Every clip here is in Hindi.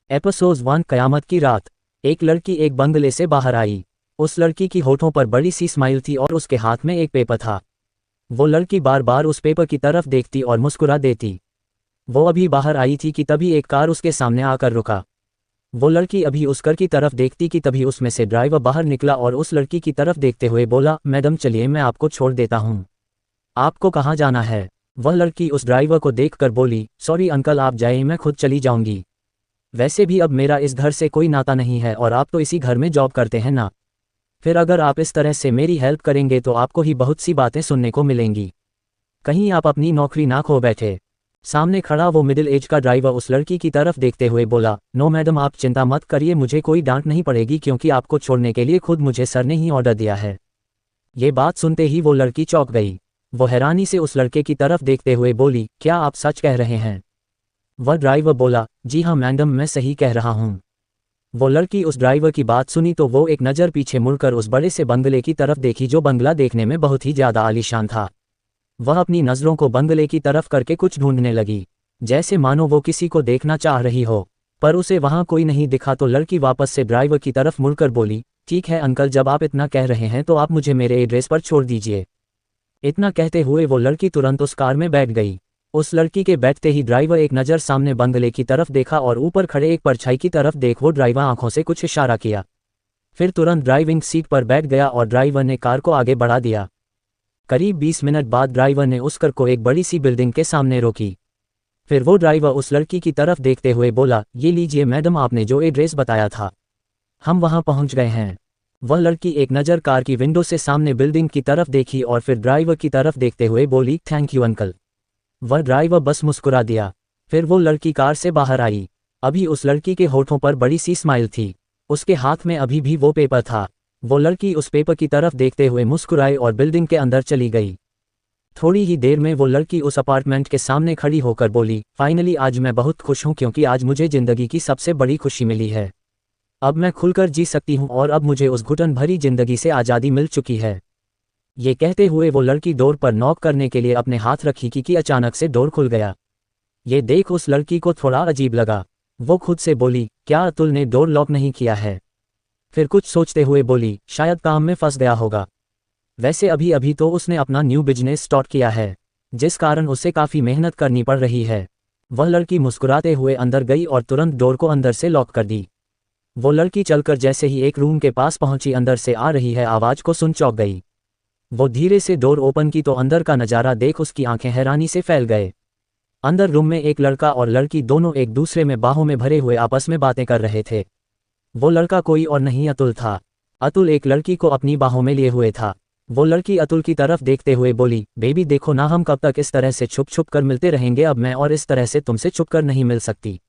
एपिसोड 1 कयामत की रात। एक लड़की एक बंगले से बाहर आई। उस लड़की की होठों पर बड़ी सी स्माइल थी और उसके हाथ में एक पेपर था। वो लड़की बार बार उस पेपर की तरफ देखती और मुस्कुरा देती। वो अभी बाहर आई थी कि तभी एक कार उसके सामने आकर रुका। वो लड़की अभी उस कार की तरफ देखती कि तभी उसमें से ड्राइवर बाहर निकला और उस लड़की की तरफ देखते हुए बोला, मैडम चलिए मैं आपको छोड़ देता हूँ। आपको कहाँ जाना है? वह लड़की उस ड्राइवर को देखकर बोली, सॉरी अंकल आप जाइए मैं खुद चली जाऊंगी। वैसे भी अब मेरा इस घर से कोई नाता नहीं है और आप तो इसी घर में जॉब करते हैं ना। फिर अगर आप इस तरह से मेरी हेल्प करेंगे तो आपको ही बहुत सी बातें सुनने को मिलेंगी। कहीं आप अपनी नौकरी ना खो बैठे। सामने खड़ा वो मिडिल एज का ड्राइवर उस लड़की की तरफ देखते हुए बोला, नो मैडम आप चिंता मत करिए, मुझे कोई डांट नहीं पड़ेगी क्योंकि आपको छोड़ने के लिए खुद मुझे सर ने ही ऑर्डर दिया है। ये बात सुनते ही वो लड़की चौंक गई। वो हैरानी से उस लड़के की तरफ देखते हुए बोली, क्या आप सच कह रहे हैं? वह ड्राइवर बोला, जी हाँ मैडम मैं सही कह रहा हूँ। वो लड़की उस ड्राइवर की बात सुनी तो वो एक नज़र पीछे मुड़कर उस बड़े से बंगले की तरफ देखी जो बंगला देखने में बहुत ही ज़्यादा आलीशान था। वह अपनी नज़रों को बंगले की तरफ करके कुछ ढूंढने लगी, जैसे मानो वो किसी को देखना चाह रही हो, पर उसे वहाँ कोई नहीं दिखा। तो लड़की वापस से ड्राइवर की तरफ मुड़कर बोली, ठीक है अंकल जब आप इतना कह रहे हैं तो आप मुझे मेरे एड्रेस पर छोड़ दीजिए। इतना कहते हुए वो लड़की तुरंत उस कार में बैठ गई। उस लड़की के बैठते ही ड्राइवर एक नज़र सामने बंगले की तरफ देखा और ऊपर खड़े एक परछाई की तरफ देख वो ड्राइवर आंखों से कुछ इशारा किया। फिर तुरंत ड्राइविंग सीट पर बैठ गया और ड्राइवर ने कार को आगे बढ़ा दिया। करीब 20 मिनट बाद ड्राइवर ने उस कार को एक बड़ी सी बिल्डिंग के सामने रोकी। फिर वो ड्राइवर उस लड़की की तरफ देखते हुए बोला, ये लीजिए मैडम आपने जो एड्रेस बताया था, हम वहाँ पहुँच गए हैं। वह लड़की एक नज़र कार की विंडो से सामने बिल्डिंग की तरफ देखी और फिर ड्राइवर की तरफ देखते हुए बोली, थैंक यू अंकल। वह ड्राइवर बस मुस्कुरा दिया। फिर वो लड़की कार से बाहर आई। अभी उस लड़की के होठों पर बड़ी सी स्माइल थी। उसके हाथ में अभी भी वो पेपर था। वो लड़की उस पेपर की तरफ देखते हुए मुस्कुराई और बिल्डिंग के अंदर चली गई। थोड़ी ही देर में वो लड़की उस अपार्टमेंट के सामने खड़ी होकर बोली, फाइनली आज मैं बहुत खुश हूँ क्योंकि आज मुझे जिंदगी की सबसे बड़ी खुशी मिली है। अब मैं खुलकर जी सकती हूँ और अब मुझे उस घुटन भरी जिंदगी से आज़ादी मिल चुकी है। ये कहते हुए वो लड़की डोर पर नॉक करने के लिए अपने हाथ रखी कि अचानक से डोर खुल गया। ये देख उस लड़की को थोड़ा अजीब लगा। वो खुद से बोली, क्या अतुल ने डोर लॉक नहीं किया है? फिर कुछ सोचते हुए बोली, शायद काम में फंस गया होगा। वैसे अभी अभी तो उसने अपना न्यू बिजनेस स्टार्ट किया है, जिस कारण उसे काफ़ी मेहनत करनी पड़ रही है। वह लड़की मुस्कुराते हुए अंदर गई और तुरंत डोर को अंदर से लॉक कर दी। वो लड़की चलकर जैसे ही एक रूम के पास पहुंची अंदर से आ रही है आवाज़ को सुन चौंक गई। वो धीरे से डोर ओपन की तो अंदर का नज़ारा देख उसकी आंखें हैरानी से फैल गए। अंदर रूम में एक लड़का और लड़की दोनों एक दूसरे में बाहों में भरे हुए आपस में बातें कर रहे थे। वो लड़का कोई और नहीं अतुल था। अतुल एक लड़की को अपनी बाहों में लिए हुए था। वो लड़की अतुल की तरफ देखते हुए बोली, बेबी देखो ना हम कब तक इस तरह से छुप छुप कर मिलते रहेंगे, अब मैं और इस तरह से तुमसे छुप कर नहीं मिल सकती।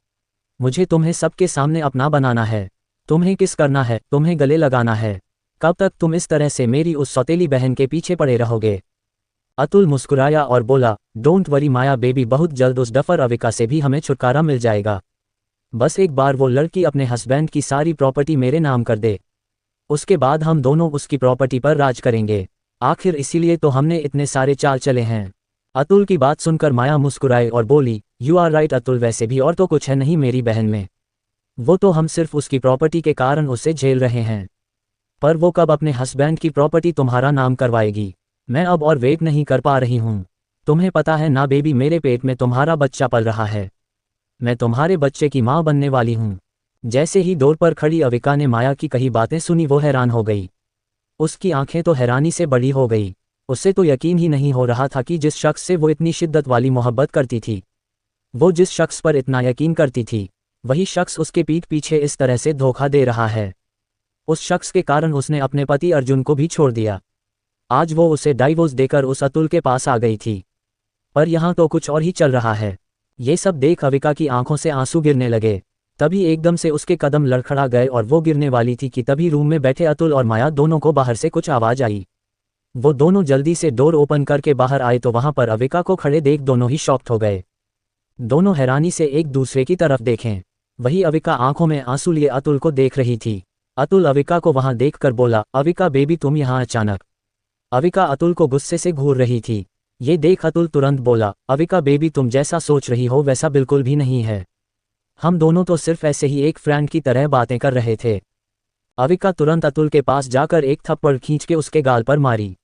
मुझे तुम्हें सबके सामने अपना बनाना है। तुम्हें किस करना है, तुम्हें गले लगाना है। कब तक तुम इस तरह से मेरी उस सौतेली बहन के पीछे पड़े रहोगे? अतुल मुस्कुराया और बोला, डोंट वरी माया बेबी, बहुत जल्द उस डफर अविका से भी हमें छुटकारा मिल जाएगा। बस एक बार वो लड़की अपने हस्बैंड की सारी प्रॉपर्टी मेरे नाम कर दे, उसके बाद हम दोनों उसकी प्रॉपर्टी पर राज करेंगे। आखिर इसीलिए तो हमने इतने सारे चाल चले हैं। अतुल की बात सुनकर माया मुस्कुराई और बोली, यू आर राइट अतुल, वैसे भी और तो कुछ है नहीं मेरी बहन में। वो तो हम सिर्फ उसकी प्रॉपर्टी के कारण उसे झेल रहे हैं, पर वो कब अपने हस्बैंड की प्रॉपर्टी तुम्हारा नाम करवाएगी? मैं अब और वेट नहीं कर पा रही हूँ। तुम्हें पता है ना बेबी, मेरे पेट में तुम्हारा बच्चा पल रहा है। मैं तुम्हारे बच्चे की माँ बनने वाली हूँ। जैसे ही डोर पर खड़ी अविका ने माया की कही बातें सुनी वो हैरान हो गई। उसकी आंखें तो हैरानी से बड़ी हो गई। उससे तो यकीन ही नहीं हो रहा था कि जिस शख्स से वो इतनी शिद्दत वाली मोहब्बत करती थी, वो जिस शख्स पर इतना यकीन करती थी, वही शख्स उसके पीठ पीछे इस तरह से धोखा दे रहा है। उस शख्स के कारण उसने अपने पति अर्जुन को भी छोड़ दिया। आज वो उसे डाइवोर्स देकर उस अतुल के पास आ गई थी, पर यहाँ तो कुछ और ही चल रहा है। ये सब देख अविका की आंखों से आंसू गिरने लगे। तभी एकदम से उसके कदम लड़खड़ा गए और वो गिरने वाली थी कि तभी रूम में बैठे अतुल और माया दोनों को बाहर से कुछ आवाज़ आई। वो दोनों जल्दी से डोर ओपन करके बाहर आए तो वहाँ पर अविका को खड़े देख दोनों ही शॉक्ड हो गए। दोनों हैरानी से एक दूसरे की तरफ देखें। वही अविका आंखों में आंसू लिए अतुल को देख रही थी। अतुल अविका को वहां देखकर बोला, अविका बेबी तुम यहाँ अचानक? अविका अतुल को गुस्से से घूर रही थी। ये देख अतुल तुरंत बोला, अविका बेबी तुम जैसा सोच रही हो वैसा बिल्कुल भी नहीं है। हम दोनों तो सिर्फ ऐसे ही एक फ्रेंड की तरह बातें कर रहे थे। अविका तुरंत अतुल के पास जाकर एक थप्पड़ खींच के उसके गाल पर मारी,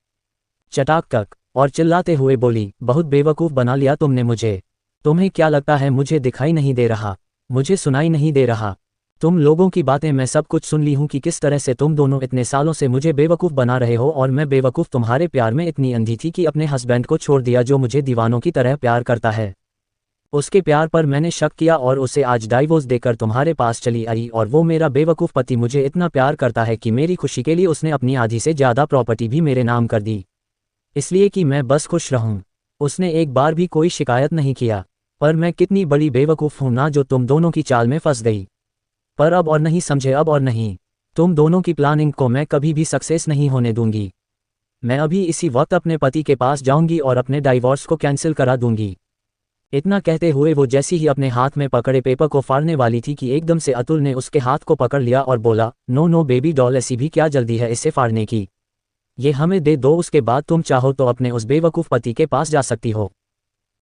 चटाक टक, और चिल्लाते हुए बोली, बहुत बेवकूफ़ बना लिया तुमने मुझे। तुम्हें क्या लगता है मुझे दिखाई नहीं दे रहा, मुझे सुनाई नहीं दे रहा? तुम लोगों की बातें मैं सब कुछ सुन ली हूँ कि किस तरह से तुम दोनों इतने सालों से मुझे बेवकूफ़ बना रहे हो, और मैं बेवकूफ़ तुम्हारे प्यार में इतनी अंधी थी कि अपने हस्बैंड को छोड़ दिया जो मुझे दीवानों की तरह प्यार करता है। उसके प्यार पर मैंने शक किया और उसे आज डाइवोर्स देकर तुम्हारे पास चली आई, और वो मेरा बेवकूफ़ पति मुझे इतना प्यार करता है कि मेरी खुशी के लिए उसने अपनी आधी से ज़्यादा प्रॉपर्टी भी मेरे नाम कर दी, इसलिए कि मैं बस खुश रहूं। उसने एक बार भी कोई शिकायत नहीं किया। पर मैं कितनी बड़ी बेवकूफ़ हूं ना, जो तुम दोनों की चाल में फंस गई। पर अब और नहीं समझे, अब और नहीं। तुम दोनों की प्लानिंग को मैं कभी भी सक्सेस नहीं होने दूंगी। मैं अभी इसी वक्त अपने पति के पास जाऊंगी और अपने डाइवोर्स को कैंसिल करा दूंगी। इतना कहते हुए वो जैसी ही अपने हाथ में पकड़े पेपर को फाड़ने वाली थी कि एकदम से अतुल ने उसके हाथ को पकड़ लिया और बोला, नो नो बेबी डॉल, ऐसी भी क्या जल्दी है इसे फाड़ने की? ये हमें दे दो, उसके बाद तुम चाहो तो अपने उस बेवकूफ़ पति के पास जा सकती हो।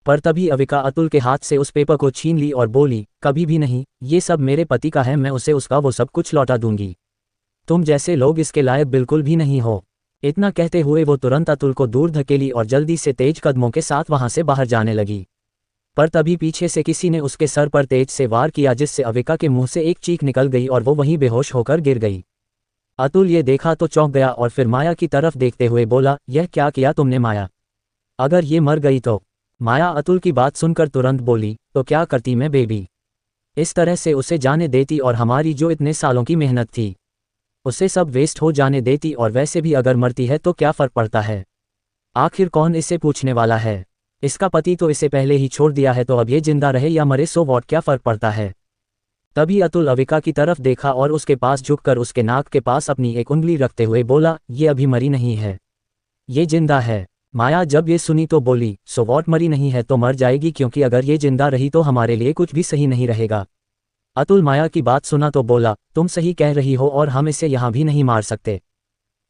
पर तभी अविका अतुल के हाथ से उस पेपर को छीन ली और बोली, कभी भी नहीं, ये सब मेरे पति का है, मैं उसे उसका वो सब कुछ लौटा दूंगी। तुम जैसे लोग इसके लायक बिल्कुल भी नहीं हो। इतना कहते हुए वो तुरंत अतुल को दूर धकेली और जल्दी से तेज कदमों के साथ वहां से बाहर जाने लगी। पर तभी पीछे से किसी ने उसके सर पर तेज से वार किया, जिससे अविका के मुंह से एक चीख निकल गई और वो वहीं बेहोश होकर गिर गई। अतुल ये देखा तो चौंक गया और फिर माया की तरफ देखते हुए बोला, यह क्या किया तुमने माया? अगर ये मर गई तो? माया अतुल की बात सुनकर तुरंत बोली, तो क्या करती मैं बेबी? इस तरह से उसे जाने देती और हमारी जो इतने सालों की मेहनत थी उसे सब वेस्ट हो जाने देती, और वैसे भी अगर मरती है तो क्या फ़र्क पड़ता है? आखिर कौन इसे पूछने वाला है? इसका पति तो इसे पहले ही छोड़ दिया है, तो अब ये जिंदा रहे या मरे सो वॉट, क्या फ़र्क पड़ता है? तभी अतुल अविका की तरफ देखा और उसके पास झुककर उसके नाक के पास अपनी एक उंगली रखते हुए बोला, ये अभी मरी नहीं है, ये जिंदा है। माया जब ये सुनी तो बोली, सो वॉट, मरी नहीं है तो मर जाएगी, क्योंकि अगर ये जिंदा रही तो हमारे लिए कुछ भी सही नहीं रहेगा। अतुल माया की बात सुना तो बोला, तुम सही कह रही हो और हम इसे यहाँ भी नहीं मार सकते।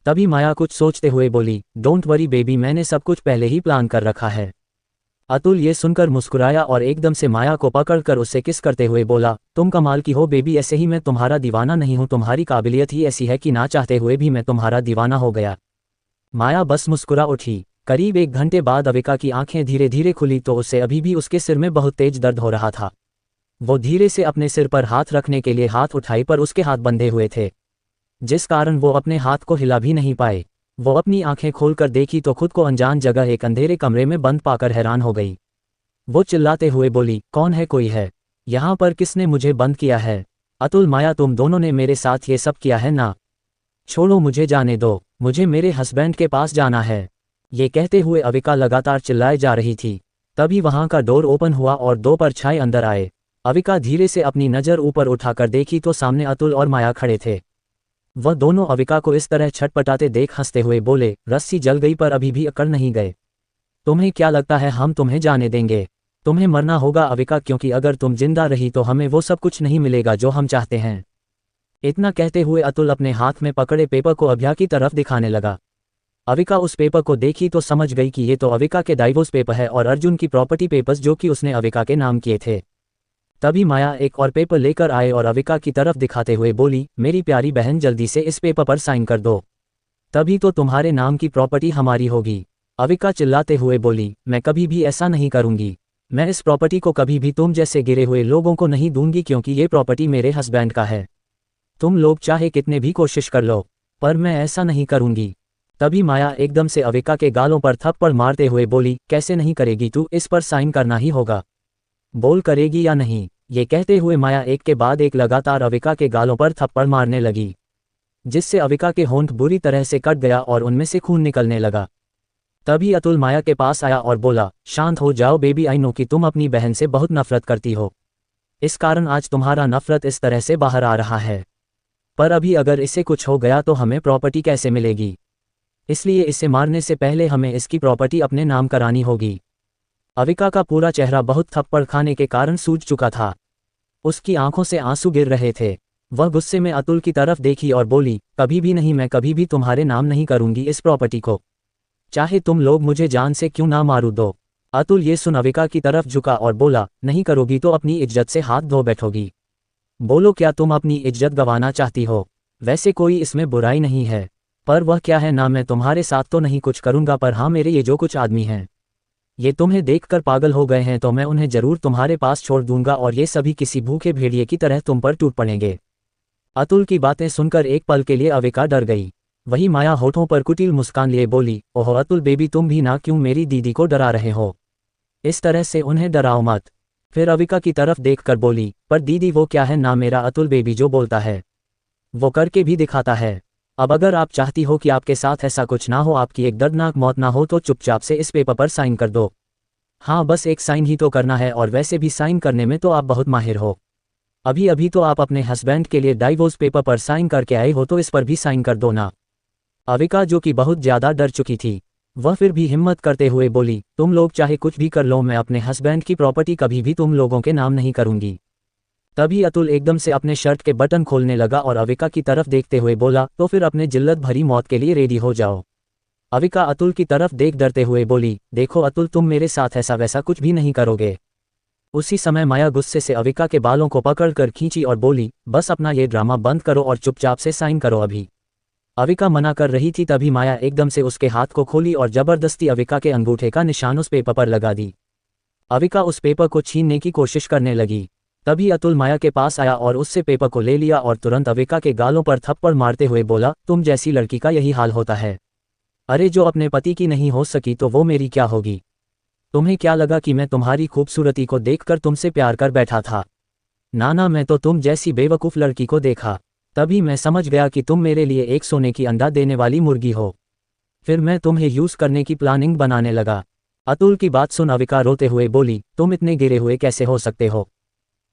तभी माया कुछ सोचते हुए बोली, डोंट वरी बेबी, मैंने सब कुछ पहले ही प्लान कर रखा है। अतुल ये सुनकर मुस्कुराया और एकदम से माया को पकड़कर उससे किस करते हुए बोला, तुम कमाल की हो बेबी, ऐसे ही मैं तुम्हारा दीवाना नहीं हूँ, तुम्हारी काबिलियत ही ऐसी है कि ना चाहते हुए भी मैं तुम्हारा दीवाना हो गया। माया बस मुस्कुरा उठी। करीब 1 घंटे बाद अविका की आंखें धीरे धीरे खुली तो उसे अभी भी उसके सिर में बहुत तेज दर्द हो रहा था। वो धीरे से अपने सिर पर हाथ रखने के लिए हाथ उठाई, पर उसके हाथ बंधे हुए थे, जिस कारण वो अपने हाथ को हिला भी नहीं पाए। वो अपनी आंखें खोलकर देखी तो खुद को अनजान जगह एक अंधेरे कमरे में बंद पाकर हैरान हो गई। वो चिल्लाते हुए बोली, कौन है, कोई है यहाँ पर? किसने मुझे बंद किया है? अतुल, माया, तुम दोनों ने मेरे साथ ये सब किया है ना? छोड़ो, मुझे जाने दो, मुझे मेरे हस्बैंड के पास जाना है। ये कहते हुए अविका लगातार चिल्लाए जा रही थी। तभी वहां का डोर ओपन हुआ और 2 परछाई अंदर आए। अविका धीरे से अपनी नज़र ऊपर उठाकर देखी तो सामने अतुल और माया खड़े थे। वह दोनों अविका को इस तरह छटपटाते देख हंसते हुए बोले, रस्सी जल गई पर अभी भी अकड़ नहीं गए। तुम्हें क्या लगता है हम तुम्हें जाने देंगे? तुम्हें मरना होगा अविका, क्योंकि अगर तुम जिंदा रही तो हमें वो सब कुछ नहीं मिलेगा जो हम चाहते हैं। इतना कहते हुए अतुल अपने हाथ में पकड़े पेपर को अभिया की तरफ दिखाने लगा। अविका उस पेपर को देखी तो समझ गई कि ये तो अविका के डाइवोर्स पेपर है और अर्जुन की प्रॉपर्टी पेपर्स जो कि उसने अविका के नाम किए थे। तभी माया एक और पेपर लेकर आए और अविका की तरफ दिखाते हुए बोली, मेरी प्यारी बहन, जल्दी से इस पेपर पर साइन कर दो, तभी तो तुम्हारे नाम की प्रॉपर्टी हमारी होगी। अविका चिल्लाते हुए बोली, मैं कभी भी ऐसा नहीं करूंगी। मैं इस प्रॉपर्टी को कभी भी तुम जैसे गिरे हुए लोगों को नहीं दूंगी, क्योंकि ये प्रॉपर्टी मेरे हस्बैंड का है। तुम लोग चाहे कितने भी कोशिश कर लो, पर मैं ऐसा नहीं करूंगी। तभी माया एकदम से अविका के गालों पर थप्पड़ मारते हुए बोली, कैसे नहीं करेगी तू? इस पर साइन करना ही होगा, बोल करेगी या नहीं? ये कहते हुए माया एक के बाद एक लगातार अविका के गालों पर थप्पड़ मारने लगी, जिससे अविका के होंठ बुरी तरह से कट गया और उनमें से खून निकलने लगा। तभी अतुल माया के पास आया और बोला, शांत हो जाओ बेबी, आई नो कि तुम अपनी बहन से बहुत नफरत करती हो, इस कारण आज तुम्हारा नफरत इस तरह से बाहर आ रहा है। पर अभी अगर इसे कुछ हो गया तो हमें प्रॉपर्टी कैसे मिलेगी? इसलिए इसे मारने से पहले हमें इसकी प्रॉपर्टी अपने नाम करानी होगी। अविका का पूरा चेहरा बहुत थप्पड़ खाने के कारण सूज चुका था। उसकी आंखों से आंसू गिर रहे थे। वह गुस्से में अतुल की तरफ देखी और बोली, कभी भी नहीं, मैं कभी भी तुम्हारे नाम नहीं करूंगी इस प्रॉपर्टी को, चाहे तुम लोग मुझे जान से क्यों ना मारो दो। अतुल ये सुन अविका की तरफ झुका और बोला, नहीं करोगी तो अपनी इज्जत से हाथ धो बैठोगी। बोलो, क्या तुम अपनी इज्जत गंवाना चाहती हो? वैसे कोई इसमें बुराई नहीं है, पर वह क्या है ना, मैं तुम्हारे साथ तो नहीं कुछ करूंगा, पर हाँ मेरे ये जो कुछ आदमी हैं ये तुम्हें देखकर पागल हो गए हैं, तो मैं उन्हें जरूर तुम्हारे पास छोड़ दूंगा और ये सभी किसी भूखे भेड़िए की तरह तुम पर टूट पड़ेंगे। अतुल की बातें सुनकर एक पल के लिए अविका डर गई। वही माया होठों पर कुटिल मुस्कान लिए बोली, ओहो अतुल बेबी, तुम भी ना क्यों मेरी दीदी को डरा रहे हो? इस तरह से उन्हें डराओ मत। फिर अविका की तरफ देखकर बोली, पर दीदी वो क्या है ना, मेरा अतुल बेबी जो बोलता है वो करके भी दिखाता है। अब अगर आप चाहती हो कि आपके साथ ऐसा कुछ ना हो, आपकी एक दर्दनाक मौत ना हो, तो चुपचाप से इस पेपर पर साइन कर दो। हाँ बस एक साइन ही तो करना है, और वैसे भी साइन करने में तो आप बहुत माहिर हो। अभी अभी तो आप अपने हस्बैंड के लिए डाइवोर्स पेपर पर साइन करके आए हो, तो इस पर भी साइन कर दो ना। अविका जो कि बहुत ज्यादा डर चुकी थी, वह फिर भी हिम्मत करते हुए बोली, तुम लोग चाहे कुछ भी कर लो, मैं अपने हस्बैंड की प्रॉपर्टी कभी भी तुम लोगों के नाम नहीं करूंगी। तभी अतुल एकदम से अपने शर्ट के बटन खोलने लगा और अविका की तरफ देखते हुए बोला, तो फिर अपने जिल्लत भरी मौत के लिए रेडी हो जाओ। अविका अतुल की तरफ देख डरते हुए बोली, देखो अतुल, तुम मेरे साथ ऐसा वैसा कुछ भी नहीं करोगे। उसी समय माया गुस्से से अविका के बालों को पकड़कर खींची और बोली, बस अपना ये ड्रामा बंद करो और चुपचाप से साइन करो अभी। अविका मना कर रही थी, तभी माया एकदम से उसके हाथ को खोली और जबरदस्ती अविका के अंगूठे का निशान उस पेपर पर लगा दी। अविका उस पेपर को छीनने की कोशिश करने लगी। तभी अतुल माया के पास आया और उससे पेपर को ले लिया और तुरंत अविका के गालों पर थप्पड़ मारते हुए बोला, तुम जैसी लड़की का यही हाल होता है। अरे जो अपने पति की नहीं हो सकी तो वो मेरी क्या होगी? तुम्हें क्या लगा कि मैं तुम्हारी खूबसूरती को देखकर तुमसे प्यार कर बैठा था? ना, मैं तो तुम जैसी बेवकूफ़ लड़की को देखा, तभी मैं समझ गया कि तुम मेरे लिए एक सोने की अंडा देने वाली मुर्गी हो। फिर मैं तुम्हें यूज़ करने की प्लानिंग बनाने लगा। अतुल की बात सुन अविका रोते हुए बोली, तुम इतने गिरे हुए कैसे हो सकते हो?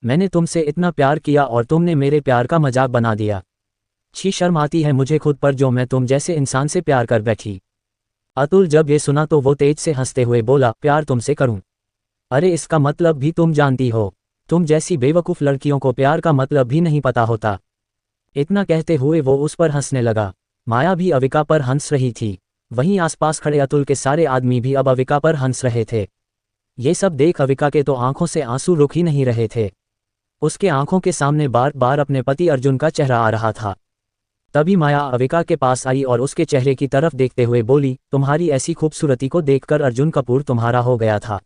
मैंने तुमसे इतना प्यार किया और तुमने मेरे प्यार का मजाक बना दिया। छी शर्म आती है मुझे खुद पर, जो मैं तुम जैसे इंसान से प्यार कर बैठी। अतुल जब ये सुना तो वो तेज से हंसते हुए बोला, प्यार तुमसे करूं? अरे इसका मतलब भी तुम जानती हो? तुम जैसी बेवकूफ़ लड़कियों को प्यार का मतलब भी नहीं पता होता। इतना कहते हुए वो उस पर हंसने लगा। माया भी अविका पर हंस रही थी। वहीं आसपास खड़े अतुल के सारे आदमी भी अब अविका पर हंस रहे थे। ये सब देख अविका के तो आंखों से आंसू रुक ही नहीं रहे थे। उसके आंखों के सामने बार बार अपने पति अर्जुन का चेहरा आ रहा था। तभी माया अविका के पास आई और उसके चेहरे की तरफ देखते हुए बोली, तुम्हारी ऐसी खूबसूरती को देखकर अर्जुन कपूर तुम्हारा हो गया था,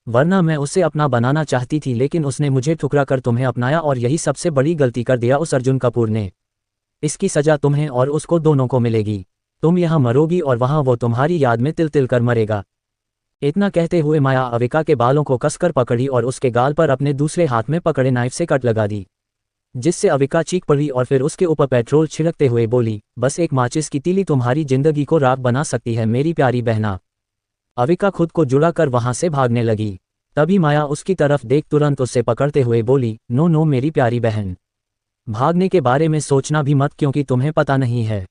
वरना मैं उसे अपना बनाना चाहती थी, लेकिन उसने मुझे ठुकरा कर तुम्हें अपनाया और यही सबसे बड़ी गलती कर दिया उस अर्जुन कपूर ने। इसकी सजा तुम्हें और उसको दोनों को मिलेगी। तुम यहाँ मरोगी और वहाँ वो तुम्हारी याद में तिल तिल कर मरेगा। इतना कहते हुए माया अविका के बालों को कसकर पकड़ी और उसके गाल पर अपने दूसरे हाथ में पकड़े नाइफ से कट लगा दी, जिससे अविका चीख पड़ी और फिर उसके ऊपर पेट्रोल छिड़कते हुए बोली, बस एक माचिस की तीली तुम्हारी जिंदगी को राख बना सकती है मेरी प्यारी बहना। अविका खुद को जुड़ा कर वहां से भागने लगी। तभी माया उसकी तरफ देख तुरंत उससे पकड़ते हुए बोली, नो मेरी प्यारी बहन, भागने के बारे में सोचना भी मत, क्योंकि तुम्हें पता नहीं है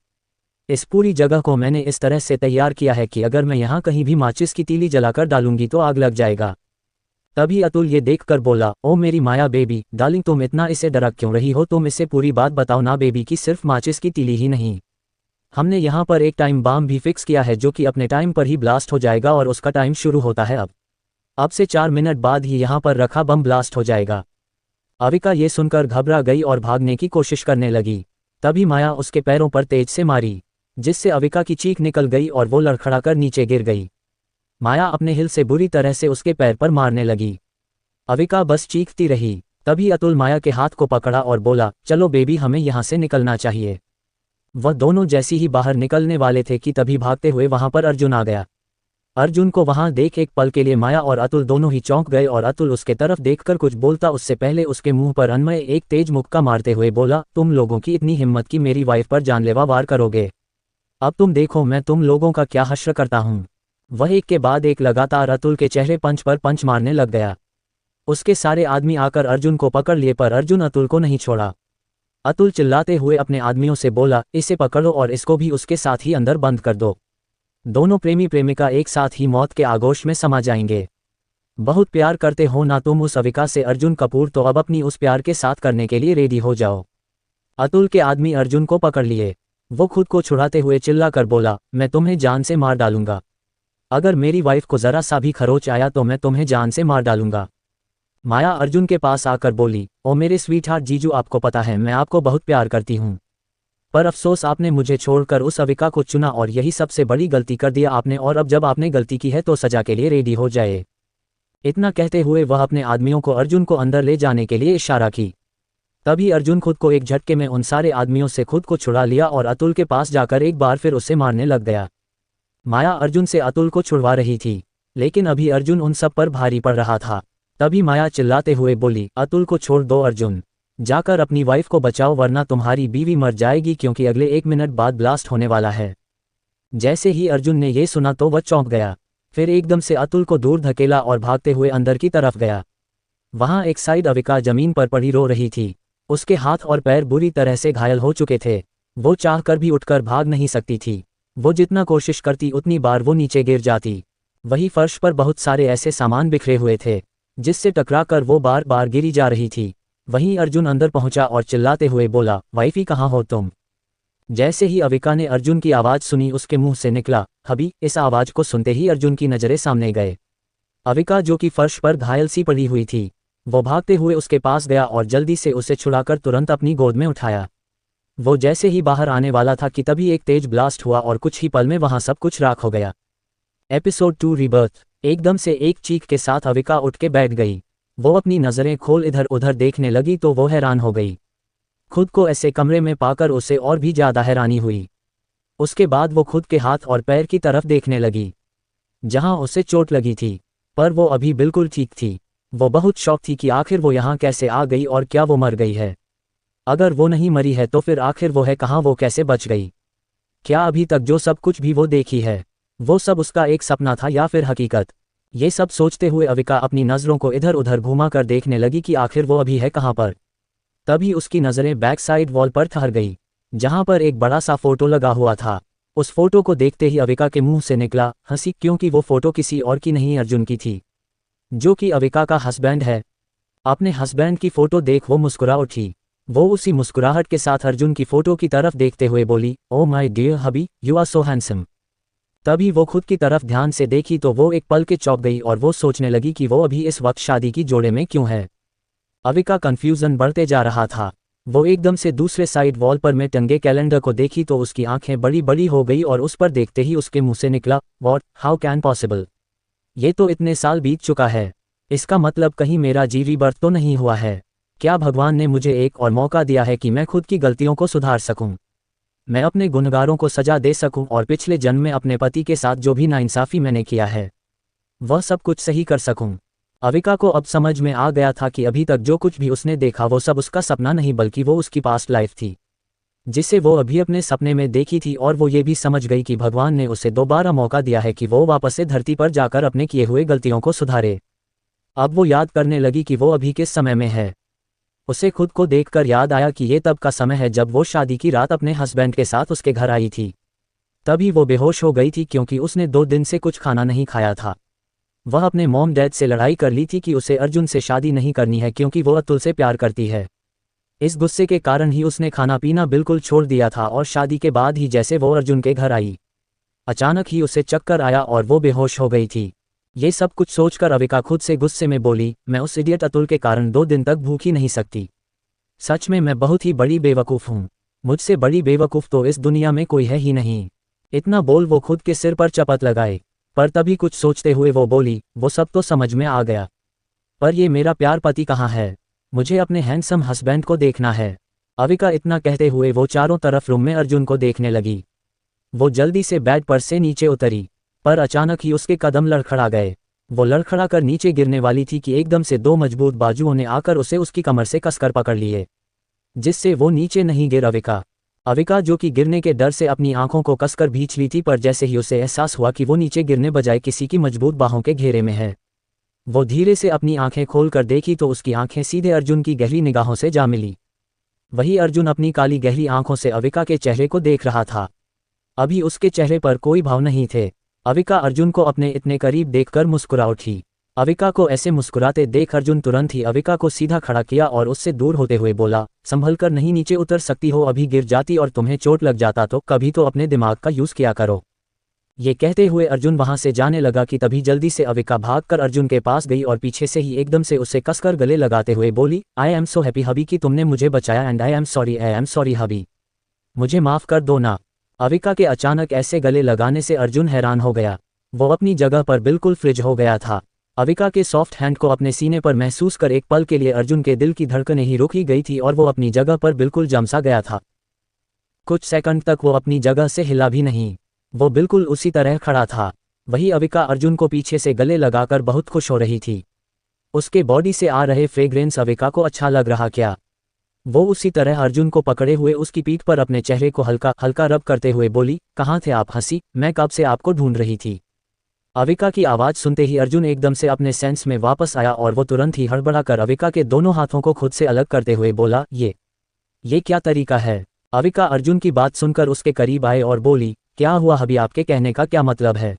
इस पूरी जगह को मैंने इस तरह से तैयार किया है कि अगर मैं यहाँ कहीं भी माचिस की तीली जलाकर डालूंगी तो आग लग जाएगा। तभी अतुल ये देखकर बोला, ओ मेरी माया बेबी डार्लिंग, तुम इतना इसे डरा क्यों रही हो? तुम इसे पूरी बात बताओ ना बेबी, की सिर्फ माचिस की तीली ही नहीं, हमने यहाँ पर एक टाइम बम भी फिक्स किया है जो कि अपने टाइम पर ही ब्लास्ट हो जाएगा और उसका टाइम शुरू होता है अब से 4 मिनट बाद ही यहाँ पर रखा बम ब्लास्ट हो जाएगा। अविका ये सुनकर घबरा गई और भागने की कोशिश करने लगी। तभी माया उसके पैरों पर तेज से मारी, जिससे अविका की चीख निकल गई और वो लड़खड़ाकर नीचे गिर गई। माया अपने हिल से बुरी तरह से उसके पैर पर मारने लगी। अविका बस चीखती रही। तभी अतुल माया के हाथ को पकड़ा और बोला, चलो बेबी हमें यहाँ से निकलना चाहिए। वह दोनों जैसी ही बाहर निकलने वाले थे कि तभी भागते हुए वहां पर अर्जुन आ गया। अर्जुन को वहां देख एक पल के लिए माया और अतुल दोनों ही चौंक गए और अतुल उसके तरफ देखकर कुछ बोलता उससे पहले उसके मुंह पर अन्वय एक तेज मुक्का मारते हुए बोला, तुम लोगों की इतनी हिम्मत कि मेरी वाइफ पर जानलेवा वार करोगे? अब तुम देखो मैं तुम लोगों का क्या हश्र करता हूँ। वह एक के बाद एक लगातार अतुल के चेहरे पंच पर पंच मारने लग गया। उसके सारे आदमी आकर अर्जुन को पकड़ लिए, पर अर्जुन अतुल को नहीं छोड़ा। अतुल चिल्लाते हुए अपने आदमियों से बोला, इसे पकड़ो और इसको भी उसके साथ ही अंदर बंद कर दो। दोनों प्रेमी प्रेमिका एक साथ ही मौत के आगोश में समा जाएंगे। बहुत प्यार करते हो ना तुम उस अविका से अर्जुन कपूर, तो अब अपनी उस प्यार के साथ करने के लिए रेडी हो जाओ। अतुल के आदमी अर्जुन को पकड़ लिए। वो खुद को छुड़ाते हुए चिल्ला कर बोला, मैं तुम्हें जान से मार डालूंगा। अगर मेरी वाइफ को जरा सा भी खरोच आया तो मैं तुम्हें जान से मार डालूंगा। माया अर्जुन के पास आकर बोली, ओ मेरे स्वीटहार्ट जीजू, आपको पता है मैं आपको बहुत प्यार करती हूँ। पर अफसोस आपने मुझे छोड़कर उस अविका को चुना और यही सबसे बड़ी गलती कर दिया आपने, और अब जब आपने गलती की है तो सजा के लिए रेडी हो जाए। इतना कहते हुए वह अपने आदमियों को अर्जुन को अंदर ले जाने के लिए इशारा की। तभी अर्जुन खुद को एक झटके में उन सारे आदमियों से खुद को छुड़ा लिया और अतुल के पास जाकर एक बार फिर उसे मारने लग गया। माया अर्जुन से अतुल को छुड़वा रही थी, लेकिन अभी अर्जुन उन सब पर भारी पड़ रहा था। तभी माया चिल्लाते हुए बोली, अतुल को छोड़ दो अर्जुन, जाकर अपनी वाइफ को बचाओ वरना तुम्हारी बीवी मर जाएगी, क्योंकि अगले 1 मिनट बाद ब्लास्ट होने वाला है। जैसे ही अर्जुन ने ये सुना तो वह चौंक गया, फिर एकदम से अतुल को दूर धकेला और भागते हुए अंदर की तरफ गया। वहां एक साइड अविका जमीन पर पड़ी रो रही थी। उसके हाथ और पैर बुरी तरह से घायल हो चुके थे। वो चाहकर भी उठकर भाग नहीं सकती थी। वो जितना कोशिश करती उतनी बार वो नीचे गिर जाती। वही फर्श पर बहुत सारे ऐसे सामान बिखरे हुए थे जिससे टकराकर वो बार बार गिरी जा रही थी। वहीं अर्जुन अंदर पहुंचा और चिल्लाते हुए बोला, वाइफी कहाँ हो तुम? जैसे ही अविका ने अर्जुन की आवाज़ सुनी उसके मुंह से निकला, हबी। इस आवाज़ को सुनते ही अर्जुन की नज़रें सामने गए। अविका जो कि फर्श पर घायल सी पड़ी हुई थी, वो भागते हुए उसके पास गया और जल्दी से उसे छुड़ाकर तुरंत अपनी गोद में उठाया। वो जैसे ही बाहर आने वाला था कि तभी एक तेज ब्लास्ट हुआ और कुछ ही पल में वहां सब कुछ राख हो गया। Episode 2 rebirth. एकदम से एक चीख के साथ अविका उठ के बैठ गई। वो अपनी नज़रें खोल इधर उधर देखने लगी तो वो हैरान हो गई। खुद को ऐसे कमरे में पाकर उसे और भी ज़्यादा हैरानी हुई। उसके बाद वो खुद के हाथ और पैर की तरफ देखने लगी जहां उसे चोट लगी थी, पर वो अभी बिल्कुल ठीक थी। वो बहुत शॉक थी कि आखिर वो यहाँ कैसे आ गई और क्या वो मर गई है। अगर वो नहीं मरी है तो फिर आखिर वो है कहाँ, वो कैसे बच गई? क्या अभी तक जो सब कुछ भी वो देखी है वो सब उसका एक सपना था या फिर हकीकत? ये सब सोचते हुए अविका अपनी नज़रों को इधर उधर घुमा कर देखने लगी कि आखिर वो अभी है कहाँ पर। तभी उसकी नज़रें बैक साइड वॉल पर ठहर गई जहाँ पर एक बड़ा सा फोटो लगा हुआ था। उस फोटो को देखते ही अविका के मुंह से निकला हंसी, क्योंकि वो फोटो किसी और की नहीं अर्जुन की थी, जो कि अविका का हस्बैंड है। अपने हस्बैंड की फोटो देख वो मुस्कुरा उठी। वो उसी मुस्कुराहट के साथ अर्जुन की फोटो की तरफ देखते हुए बोली, oh my dear hubby, you are so handsome. तभी वो खुद की तरफ ध्यान से देखी तो वो एक पल के चौंक गई और वो सोचने लगी कि वो अभी इस वक्त शादी की जोड़े में क्यों है। अविका कंफ्यूजन बढ़ते जा रहा था। वो एकदम से दूसरे साइड वॉल पर में टंगे कैलेंडर को देखी तो उसकी आंखें बड़ी बड़ी हो गई और उस पर देखते ही उसके मुंह से निकला, व्हाट, हाउ कैन पॉसिबल? ये तो इतने साल बीत चुका है, इसका मतलब कहीं मेरा रीबर्थ तो नहीं हुआ है? क्या भगवान ने मुझे एक और मौका दिया है कि मैं खुद की गलतियों को सुधार सकूं, मैं अपने गुनहगारों को सजा दे सकूं और पिछले जन्म में अपने पति के साथ जो भी नाइंसाफ़ी मैंने किया है वह सब कुछ सही कर सकूं? अविका को अब समझ में आ गया था कि अभी तक जो कुछ भी उसने देखा वो सब उसका सपना नहीं बल्कि वो उसकी पास्ट लाइफ थी जिसे वो अभी अपने सपने में देखी थी। और वो ये भी समझ गई कि भगवान ने उसे दोबारा मौका दिया है कि वो वापस से धरती पर जाकर अपने किए हुए गलतियों को सुधारे। अब वो याद करने लगी कि वो अभी किस समय में है। उसे खुद को देखकर याद आया कि ये तब का समय है जब वो शादी की रात अपने हस्बैंड के साथ उसके घर आई थी। तभी वो बेहोश हो गई थी क्योंकि उसने 2 दिन से कुछ खाना नहीं खाया था। वह अपने मॉम डैड से लड़ाई कर ली थी कि उसे अर्जुन से शादी नहीं करनी है क्योंकि वो अतुल से प्यार करती है। इस गुस्से के कारण ही उसने खाना पीना बिल्कुल छोड़ दिया था और शादी के बाद ही जैसे वो अर्जुन के घर आई, अचानक ही उसे चक्कर आया और वो बेहोश हो गई थी। ये सब कुछ सोचकर अविका खुद से गुस्से में बोली, मैं उस इडियट अतुल के कारण 2 दिन तक भूखी नहीं सकती। सच में मैं बहुत ही बड़ी बेवकूफ़ हूँ। मुझसे बड़ी बेवकूफ़ तो इस दुनिया में कोई है ही नहीं। इतना बोल वो खुद के सिर पर चपत लगाए, पर तभी कुछ सोचते हुए वो बोली, वो सब तो समझ में आ गया, पर ये मेरा प्यार पति कहाँ है? मुझे अपने हैंडसम हस्बैंड को देखना है। अविका इतना कहते हुए वो चारों तरफ रूम में अर्जुन को देखने लगी। वो जल्दी से बेड पर से नीचे उतरी, पर अचानक ही उसके कदम लड़खड़ा गए। वो लड़खड़ा कर नीचे गिरने वाली थी कि एकदम से 2 मजबूत बाजुओं ने आकर उसे उसकी कमर से कसकर पकड़ लिए, जिससे वो नीचे नहीं गिर। अविका जो कि गिरने के डर से अपनी आंखों को कसकर भींच ली थी, पर जैसे ही उसे एहसास हुआ कि वो नीचे गिरने बजाय किसी की मजबूत बाहों के घेरे में है, वो धीरे से अपनी आंखें खोलकर देखी तो उसकी आंखें सीधे अर्जुन की गहरी निगाहों से जा मिली। वही अर्जुन अपनी काली गहरी आंखों से अविका के चेहरे को देख रहा था। अभी उसके चेहरे पर कोई भाव नहीं थे। अविका अर्जुन को अपने इतने करीब देखकर मुस्कुरा उठी। अविका को ऐसे मुस्कुराते देख अर्जुन तुरंत ही अविका को सीधा खड़ा किया और उससे दूर होते हुए बोला, संभल कर नहीं नीचे उतर सकती हो, अभी गिर जाती और तुम्हें चोट लग जाता तो कभी तो अपने दिमाग का यूज़ किया करो। ये कहते हुए अर्जुन वहां से जाने लगा कि तभी जल्दी से अविका भागकर अर्जुन के पास गई और पीछे से ही एकदम से उसे कसकर गले लगाते हुए बोली, आई एम सो हैप्पी हबी कि तुमने मुझे बचाया एंड आई एम सॉरी हबी। मुझे माफ कर दो ना। अविका के अचानक ऐसे गले लगाने से अर्जुन हैरान हो गया। वो अपनी जगह पर बिल्कुल फ्रिज हो गया था। अविका के सॉफ्ट हैंड को अपने सीने पर महसूस कर एक पल के लिए अर्जुन के दिल की धड़कनें ही रुक ही गई थी और वो अपनी जगह पर बिल्कुल जम सा गया था। कुछ सेकंड तक वो अपनी जगह से हिला भी नहीं। वो बिल्कुल उसी तरह खड़ा था। वही अविका अर्जुन को पीछे से गले लगाकर बहुत खुश हो रही थी। उसके बॉडी से आ रहे फ्रेग्रेंस अविका को अच्छा लग रहा क्या। वो उसी तरह अर्जुन को पकड़े हुए उसकी पीठ पर अपने चेहरे को हल्का हल्का रब करते हुए बोली, कहाँ थे आप हंसी, मैं कब से आपको ढूंढ रही थी। अविका की आवाज़ सुनते ही अर्जुन एकदम से अपने सेंस में वापस आया और वो तुरंत ही हड़बड़ाकर अविका के दोनों हाथों को खुद से अलग करते हुए बोला, ये क्या तरीका है। अविका अर्जुन की बात सुनकर उसके करीब आए और बोली, क्या हुआ हबी, आपके कहने का क्या मतलब है।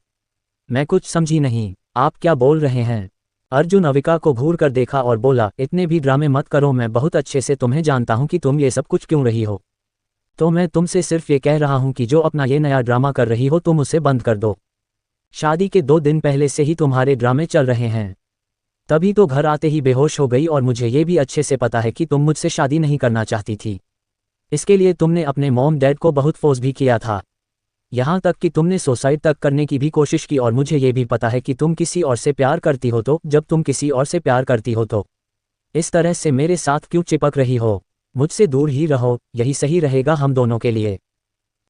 मैं कुछ समझी नहीं, आप क्या बोल रहे हैं। अर्जुन अविका को घूर कर देखा और बोला, इतने भी ड्रामे मत करो, मैं बहुत अच्छे से तुम्हें जानता हूं कि तुम ये सब कुछ क्यों रही हो। तो मैं तुमसे सिर्फ ये कह रहा हूं कि जो अपना ये नया ड्रामा कर रही हो तुम उसे बंद कर दो। शादी के 2 दिन पहले से ही तुम्हारे ड्रामे चल रहे हैं। तभी तो घर आते ही बेहोश हो गई और मुझे ये भी अच्छे से पता है कि तुम मुझसे शादी नहीं करना चाहती थी। इसके लिए तुमने अपने मॉम डैड को बहुत फोर्स भी किया था। यहाँ तक कि तुमने सुसाइड तक करने की भी कोशिश की और मुझे ये भी पता है कि तुम किसी और से प्यार करती हो, तो जब तुम किसी और से प्यार करती हो तो इस तरह से मेरे साथ क्यों चिपक रही हो। मुझसे दूर ही रहो, यही सही रहेगा हम दोनों के लिए।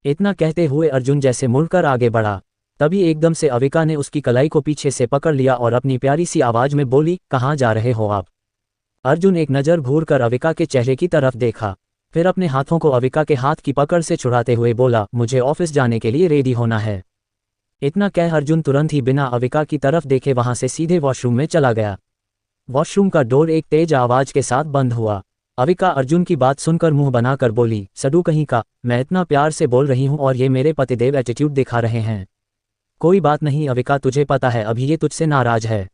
इतना कहते हुए अर्जुन जैसे मुड़कर आगे बढ़ा। तभी एकदम से अविका ने उसकी कलाई को पीछे से पकड़ लिया और अपनी प्यारी सी आवाज में बोली, कहाँ जा रहे हो आप। अर्जुन एक नज़र घूर कर अविका के चेहरे की तरफ देखा, फिर अपने हाथों को अविका के हाथ की पकड़ से छुड़ाते हुए बोला, मुझे ऑफिस जाने के लिए रेडी होना है। इतना कह अर्जुन तुरंत ही बिना अविका की तरफ देखे वहां से सीधे वॉशरूम में चला गया। वॉशरूम का डोर एक तेज आवाज के साथ बंद हुआ। अविका अर्जुन की बात सुनकर मुंह बनाकर बोली, सडू कहीं का, मैं इतना प्यार से बोल रही हूं और ये मेरे पतिदेव एटीट्यूड दिखा रहे हैं। कोई बात नहीं अविका, तुझे पता है अभी ये तुझसे नाराज है,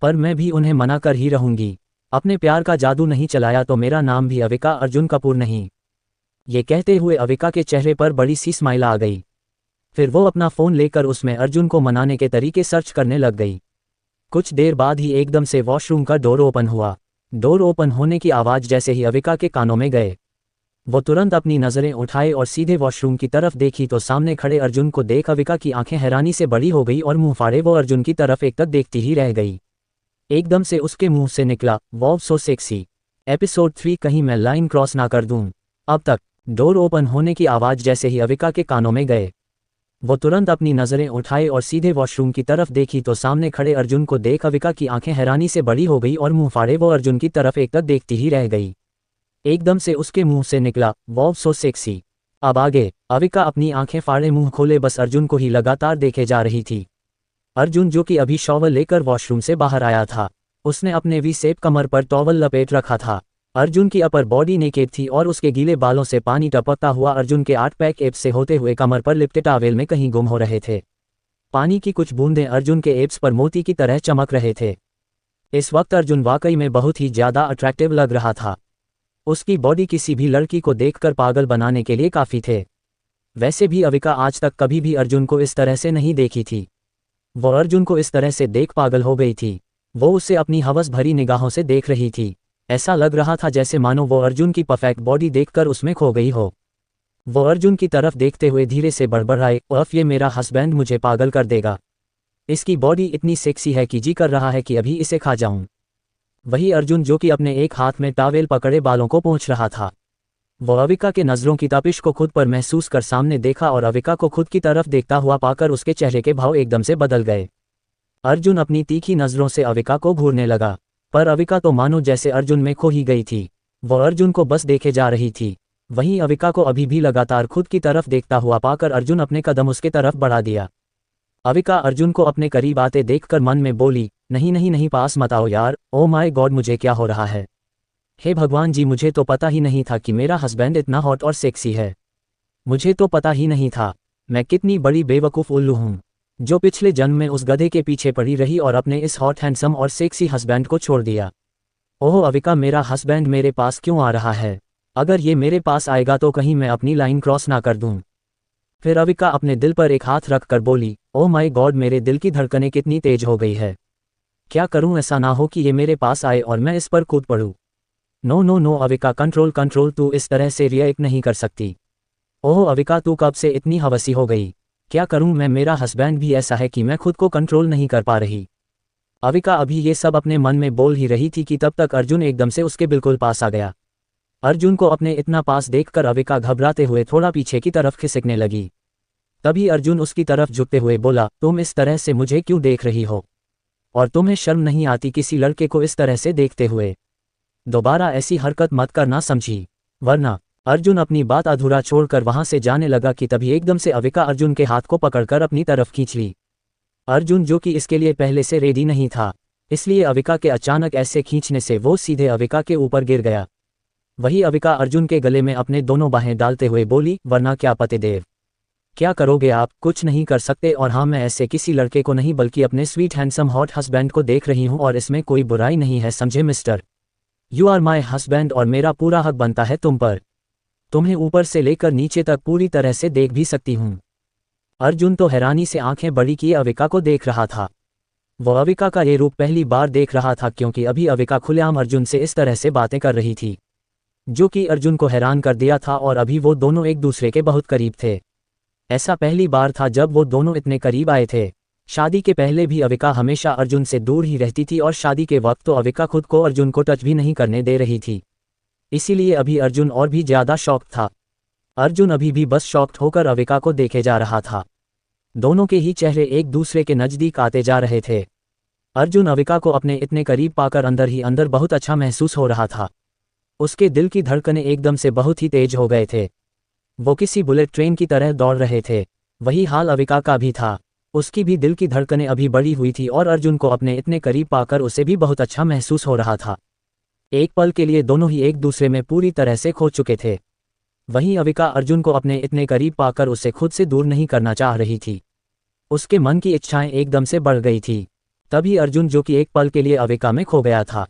पर मैं भी उन्हें मना कर ही रहूंगी। अपने प्यार का जादू नहीं चलाया तो मेरा नाम भी अविका अर्जुन कपूर नहीं। ये कहते हुए अविका के चेहरे पर बड़ी सी स्माइल आ गई। फिर वो अपना फ़ोन लेकर उसमें अर्जुन को मनाने के तरीके सर्च करने लग गई। कुछ देर बाद ही एकदम से वॉशरूम का डोर ओपन हुआ। डोर ओपन होने की आवाज़ जैसे ही अविका के कानों में गए, वो तुरंत अपनी नज़रें उठाए और सीधे वॉशरूम की तरफ देखी तो सामने खड़े अर्जुन को देख अविका की आंखें हैरानी से बड़ी हो गई और मुंह फाड़े वो अर्जुन की तरफ एकटक देखती ही रह गई। एकदम से उसके मुंह से निकला, वाव सो सेक्सी। एपिसोड 3 कहीं मैं लाइन क्रॉस ना कर दूं। अब तक डोर ओपन होने की आवाज़ जैसे ही अविका के कानों में गए, वो तुरंत अपनी नज़रें उठाए और सीधे वॉशरूम की तरफ देखी तो सामने खड़े अर्जुन को देख अविका की आंखें हैरानी से बड़ी हो गई और मुंह फाड़े वो अर्जुन की तरफ एकटक देखती ही रह गई। एकदम से उसके मुंह से निकला, वाव सो सेक्सी। अब आगे अविका अपनी आंखें फाड़े मुंह खोले बस अर्जुन को ही लगातार देखे जा रही थी। अर्जुन जो कि अभी शॉवर लेकर वॉशरूम से बाहर आया था, उसने अपने वी शेप कमर पर टॉवल लपेट रखा था। अर्जुन की अपर बॉडी नेकेड थी और उसके गीले बालों से पानी टपकता हुआ अर्जुन के 8 पैक एब्स से होते हुए कमर पर लिपटे टॉवेल में कहीं गुम हो रहे थे। पानी की कुछ बूंदें अर्जुन के एब्स पर मोती की तरह चमक रहे थे। इस वक्त अर्जुन वाकई में बहुत ही ज़्यादा अट्रैक्टिव लग रहा था। उसकी बॉडी किसी भी लड़की को देखकर पागल बनाने के लिए काफ़ी थे। वैसे भी अविका आज तक कभी भी अर्जुन को इस तरह से नहीं देखी थी। वो अर्जुन को इस तरह से देख पागल हो गई थी। वो उसे अपनी हवस भरी निगाहों से देख रही थी। ऐसा लग रहा था जैसे मानो वो अर्जुन की परफेक्ट बॉडी देखकर उसमें खो गई हो। वो अर्जुन की तरफ देखते हुए धीरे से बड़बड़ाए, उफ ये मेरा हस्बैंड मुझे पागल कर देगा। इसकी बॉडी इतनी सेक्सी है कि जी कर रहा है कि अभी इसे खा जाऊं। वही अर्जुन जो कि अपने एक हाथ में टॉवेल पकड़े बालों को पोंछ रहा था, वो अविका के नज़रों की तपिश को खुद पर महसूस कर सामने देखा और अविका को खुद की तरफ देखता हुआ पाकर उसके चेहरे के भाव एकदम से बदल गए। अर्जुन अपनी तीखी नज़रों से अविका को घूरने लगा, पर अविका तो मानो जैसे अर्जुन में खो ही गई थी। वो अर्जुन को बस देखे जा रही थी। वहीं अविका को अभी भी लगातार खुद की तरफ देखता हुआ पाकर अर्जुन अपने कदम उसके तरफ बढ़ा दिया। अविका अर्जुन को अपने करीब आते देखकर मन में बोली, नहीं नहीं नहीं पास मत आओ यार, ओ माय गॉड मुझे क्या हो रहा है। हे भगवान जी, मुझे तो पता ही नहीं था कि मेरा हस्बैंड इतना हॉट और सेक्सी है। मुझे तो पता ही नहीं था। मैं कितनी बड़ी बेवकूफ़ उल्लू हूँ जो पिछले जन्म में उस गधे के पीछे पड़ी रही और अपने इस हॉट हैंडसम और सेक्सी हस्बैंड को छोड़ दिया। ओह अविका, मेरा हस्बैंड मेरे पास क्यों आ रहा है। अगर ये मेरे पास आएगा तो कहीं मैं अपनी लाइन क्रॉस ना कर दूं। फिर अविका अपने दिल पर एक हाथ रख कर बोली, ओह माय गॉड, मेरे दिल की धड़कनें कितनी तेज हो गई है। क्या करूं, ऐसा ना हो कि ये मेरे पास आए और मैं इस पर कूद पड़ूं। No no no Avika, control control, तू इस तरह से रिएक्ट नहीं कर सकती। ओह अविका, तू कब से इतनी हवसी हो गई। क्या करूं मैं, मेरा हस्बैंड भी ऐसा है कि मैं खुद को कंट्रोल नहीं कर पा रही। अविका अभी ये सब अपने मन में बोल ही रही थी कि तब तक अर्जुन एकदम से उसके बिल्कुल पास आ गया। अर्जुन को अपने इतना पास देखकर अविका घबराते हुए थोड़ा पीछे की तरफ खिसकने लगी। तभी अर्जुन उसकी तरफ झुकते हुए बोला, तुम इस तरह से मुझे क्यों देख रही हो, और तुम्हें शर्म नहीं आती किसी लड़के को इस तरह से देखते हुए। दोबारा ऐसी हरकत मत करना, समझी, वरना। अर्जुन अपनी बात अधूरा छोड़कर वहां से जाने लगा कि तभी एकदम से अविका अर्जुन के हाथ को पकड़कर अपनी तरफ खींच ली। अर्जुन, जो कि इसके लिए पहले से रेडी नहीं था, इसलिए अविका के अचानक ऐसे खींचने से वो सीधे अविका के ऊपर गिर गया। वही अविका अर्जुन के गले में अपने दोनों बाहें डालते हुए बोली, वरना क्या पतिदेव, क्या करोगे आप, कुछ नहीं कर सकते। और हाँ, मैं ऐसे किसी लड़के को नहीं बल्कि अपने स्वीट हैंडसम हॉट हस्बैंड को देख रही हूँ और इसमें कोई बुराई नहीं है, समझे mister. You are my husband और मेरा पूरा हक बनता है तुम पर। तुम्हें ऊपर से लेकर नीचे तक पूरी तरह से देख भी सकती हूँ। अर्जुन तो हैरानी से आंखें बड़ी किए अविका को देख रहा था। वो अविका का ये रूप पहली बार देख रहा था, क्योंकि अभी अविका खुलेआम अर्जुन से इस तरह से बातें कर रही थी, जो कि अर्जुन को हैरान कर दिया था। और अभी वो दोनों एक दूसरे के बहुत करीब थे। ऐसा पहली बार था जब वो दोनों इतने करीब आए थे। शादी के पहले भी अविका हमेशा अर्जुन से दूर ही रहती थी और शादी के वक्त तो अविका खुद को अर्जुन को टच भी नहीं करने दे रही थी। इसीलिए अभी अर्जुन और भी ज्यादा शॉक्ड था। अर्जुन अभी भी बस शॉक्ड होकर अविका को देखे जा रहा था। दोनों के ही चेहरे एक दूसरे के नजदीक आते जा रहे थे। अर्जुन अविका को अपने इतने करीब पाकर अंदर ही अंदर बहुत अच्छा महसूस हो रहा था। उसके दिल की धड़कनें एकदम से बहुत ही तेज हो गए थे। वो किसी बुलेट ट्रेन की तरह दौड़ रहे थे। वही हाल अविका का भी था। उसकी भी दिल की धड़कनें अभी बढ़ी हुई थी और अर्जुन को अपने इतने करीब पाकर उसे भी बहुत अच्छा महसूस हो रहा था। एक पल के लिए दोनों ही एक दूसरे में पूरी तरह से खो चुके थे। वहीं अविका अर्जुन को अपने इतने करीब पाकर उसे खुद से दूर नहीं करना चाह रही थी। उसके मन की इच्छाएं एकदम से बढ़ गई थी। तभी अर्जुन, जो कि एक पल के लिए अविका में खो गया था,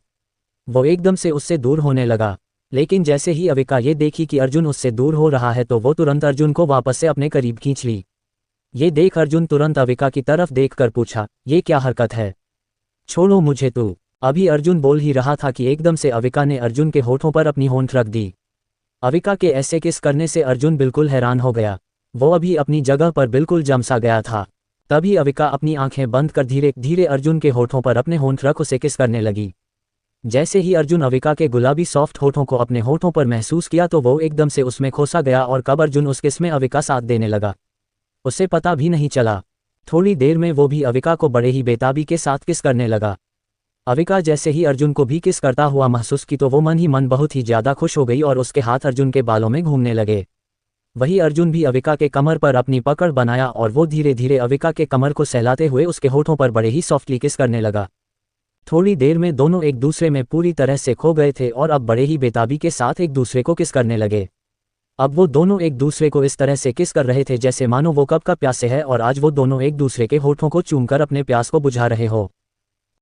वो एकदम से उससे दूर होने लगा। लेकिन जैसे ही अविका ये देखी कि अर्जुन उससे दूर हो रहा है तो वो तुरंत अर्जुन को वापस से अपने करीब खींच ली। ये देख अर्जुन तुरंत अविका की तरफ देखकर पूछा, ये क्या हरकत है, छोड़ो मुझे तू। अभी अर्जुन बोल ही रहा था कि एकदम से अविका ने अर्जुन के होठों पर अपनी होंठ रख दी। अविका के ऐसे किस करने से अर्जुन बिल्कुल हैरान हो गया। वो अभी अपनी जगह पर बिल्कुल जम सा गया था। तभी अविका अपनी आंखें बंद कर धीरे धीरे अर्जुन के होठों पर अपने होंठ रख उसे किस करने लगी। जैसे ही अर्जुन अविका के गुलाबी सॉफ्ट होठों को अपने होठों पर महसूस किया तो वो एकदम से उसमें खोसा गया और कब अर्जुन उस किस में अविका साथ देने लगा, उसे पता भी नहीं चला। थोड़ी देर में वो भी अविका को बड़े ही बेताबी के साथ किस करने लगा। अविका जैसे ही अर्जुन को भी किस करता हुआ महसूस की तो वो मन ही मन बहुत ही ज्यादा खुश हो गई और उसके हाथ अर्जुन के बालों में घूमने लगे। वही अर्जुन भी अविका के कमर पर अपनी पकड़ बनाया और वो धीरे धीरे अविका के कमर को सहलाते हुए उसके होठों पर बड़े ही सॉफ्टली किस करने लगा। थोड़ी देर में दोनों एक दूसरे में पूरी तरह से खो गए थे और अब बड़े ही बेताबी के साथ एक दूसरे को किस करने लगे। अब वो दोनों एक दूसरे को इस तरह से किस कर रहे थे जैसे मानो वो कब का प्यासे है और आज वो दोनों एक दूसरे के होठों को चूमकर अपने प्यास को बुझा रहे हो।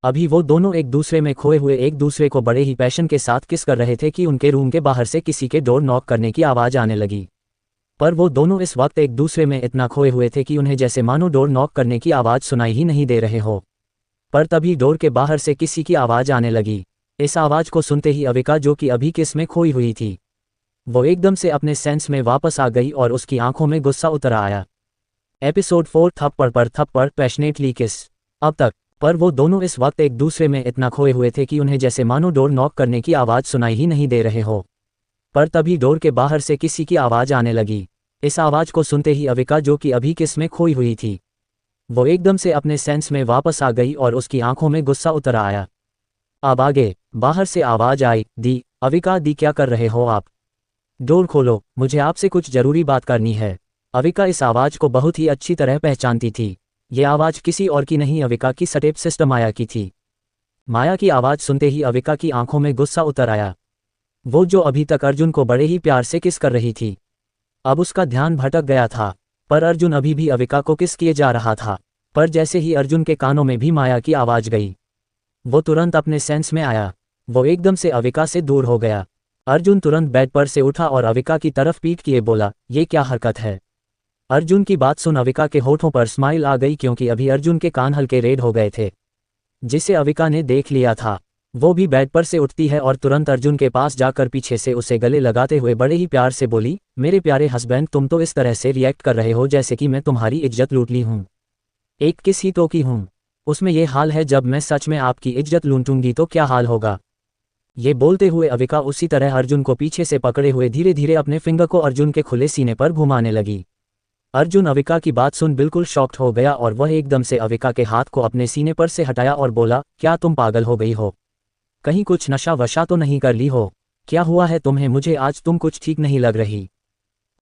अभी वो दोनों एक दूसरे में खोए हुए एक दूसरे को बड़े ही पैशन के साथ किस कर रहे थे कि उनके रूम के बाहर से किसी के डोर नॉक करने की आवाज़ आने लगी। पर वो दोनों इस वक्त एक दूसरे में इतना खोए हुए थे कि उन्हें जैसे मानो डोर नॉक करने की आवाज़ सुनाई ही नहीं दे रहे हो। पर तभी डोर के बाहर से किसी की आवाज़ आने लगी। इस आवाज़ को सुनते ही अविका, जो कि अभी किस में खोई हुई थी, वो एकदम से अपने सेंस में वापस आ गई और उसकी आंखों में गुस्सा उतर आया। एपिसोड 4 थप्पड़ पर थप्पड़ पैशनेटली किस। अब तक पर वो दोनों इस वक्त एक दूसरे में इतना खोए हुए थे कि उन्हें जैसे मानो डोर नॉक करने की आवाज़ सुनाई ही नहीं दे रहे हो। पर तभी डोर के बाहर से किसी की आवाज़ आने लगी। इस आवाज़ को सुनते ही अविका, जो कि अभी किस में खोई हुई थी, वो एकदम से अपने सेंस में वापस आ गई और उसकी आंखों में गुस्सा उतर आया। अब आगे बाहर से आवाज़ आई, दी। अविका, दी क्या कर रहे हो आप, डोर खोलो, मुझे आपसे कुछ जरूरी बात करनी है। अविका इस आवाज़ को बहुत ही अच्छी तरह पहचानती थी। ये आवाज़ किसी और की नहीं, अविका की स्टेप सिस्टर माया की थी। माया की आवाज़ सुनते ही अविका की आंखों में गुस्सा उतर आया। वो जो अभी तक अर्जुन को बड़े ही प्यार से किस कर रही थी, अब उसका ध्यान भटक गया था। पर अर्जुन अभी भी अविका को किस किए जा रहा था। पर जैसे ही अर्जुन के कानों में भी माया की आवाज़ गई, वो तुरंत अपने सेंस में आया। वो एकदम से अविका से दूर हो गया। अर्जुन तुरंत बेड पर से उठा और अविका की तरफ पीठ किए बोला, ये क्या हरकत है, अर्जुन की बात सुन अविका के होठों पर स्माइल आ गई क्योंकि अभी अर्जुन के कान हल्के रेड हो गए थे, जिसे अविका ने देख लिया था। वो भी बेड पर से उठती है और तुरंत अर्जुन के पास जाकर पीछे से उसे गले लगाते हुए बड़े ही प्यार से बोली, मेरे प्यारे हस्बैंड, तुम तो इस तरह से रिएक्ट कर रहे हो जैसे कि मैं तुम्हारी इज्जत लूट ली हूँ। एक किस ही तो की हूँ, उसमें ये हाल है, जब मैं सच में आपकी इज्जत लूटूंगी तो क्या हाल होगा। ये बोलते हुए अविका उसी तरह अर्जुन को पीछे से पकड़े हुए धीरे धीरे अपने फिंगर को अर्जुन के खुले सीने पर घुमाने लगी। अर्जुन अविका की बात सुन बिल्कुल शॉक्ड हो गया और वह एकदम से अविका के हाथ को अपने सीने पर से हटाया और बोला, क्या तुम पागल हो गई हो? कहीं कुछ नशा वशा तो नहीं कर ली हो? क्या हुआ है तुम्हें? मुझे आज तुम कुछ ठीक नहीं लग रही।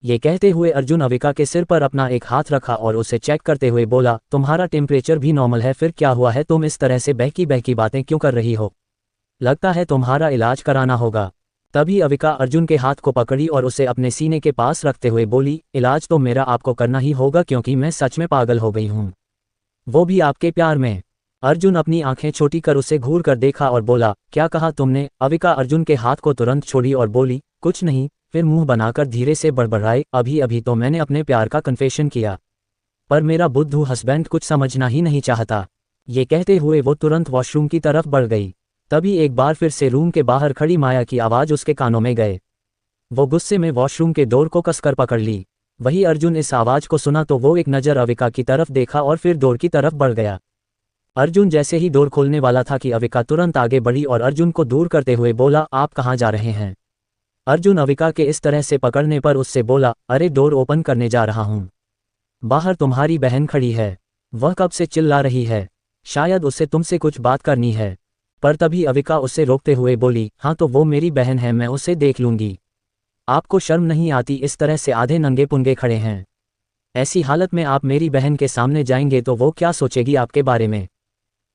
ये कहते हुए अर्जुन अविका के सिर पर अपना एक हाथ रखा और उसे चेक करते हुए बोला, तुम्हारा टेम्परेचर भी नॉर्मल है, फिर क्या हुआ है? तुम इस तरह से बहकी बहकी बातें क्यों कर रही हो? लगता है तुम्हारा इलाज कराना होगा। तभी अविका अर्जुन के हाथ को पकड़ी और उसे अपने सीने के पास रखते हुए बोली, इलाज तो मेरा आपको करना ही होगा क्योंकि मैं सच में पागल हो गई हूँ, वो भी आपके प्यार में। अर्जुन अपनी आंखें छोटी कर उसे घूर कर देखा और बोला, क्या कहा तुमने? अविका अर्जुन के हाथ को तुरंत छोड़ी और बोली, कुछ नहीं। फिर मुंह बनाकर धीरे से बड़बड़ाए, अभी अभी तो मैंने अपने प्यार का कन्फेशन किया, पर मेरा बुद्धू हस्बैंड कुछ समझना ही नहीं चाहता। ये कहते हुए वो तुरंत वॉशरूम की तरफ बढ़ गई। तभी एक बार फिर से रूम के बाहर खड़ी माया की आवाज़ उसके कानों में गए। वो गुस्से में वॉशरूम के डोर को कसकर पकड़ ली। वही अर्जुन इस आवाज़ को सुना तो वो एक नज़र अविका की तरफ देखा और फिर डोर की तरफ बढ़ गया। अर्जुन जैसे ही डोर खोलने वाला था कि अविका तुरंत आगे बढ़ी और अर्जुन को दूर करते हुए बोला, आप कहाँ जा रहे हैं? अर्जुन अविका के इस तरह से पकड़ने पर उससे बोला, अरे डोर ओपन करने जा रहा हूँ, बाहर तुम्हारी बहन खड़ी है, वह कब से चिल्ला रही है, शायद उससे तुमसे कुछ बात करनी है। पर तभी अविका उसे रोकते हुए बोली, हाँ तो वो मेरी बहन है, मैं उसे देख लूंगी। आपको शर्म नहीं आती? इस तरह से आधे नंगे पुंगे खड़े हैं, ऐसी हालत में आप मेरी बहन के सामने जाएंगे तो वो क्या सोचेगी आपके बारे में?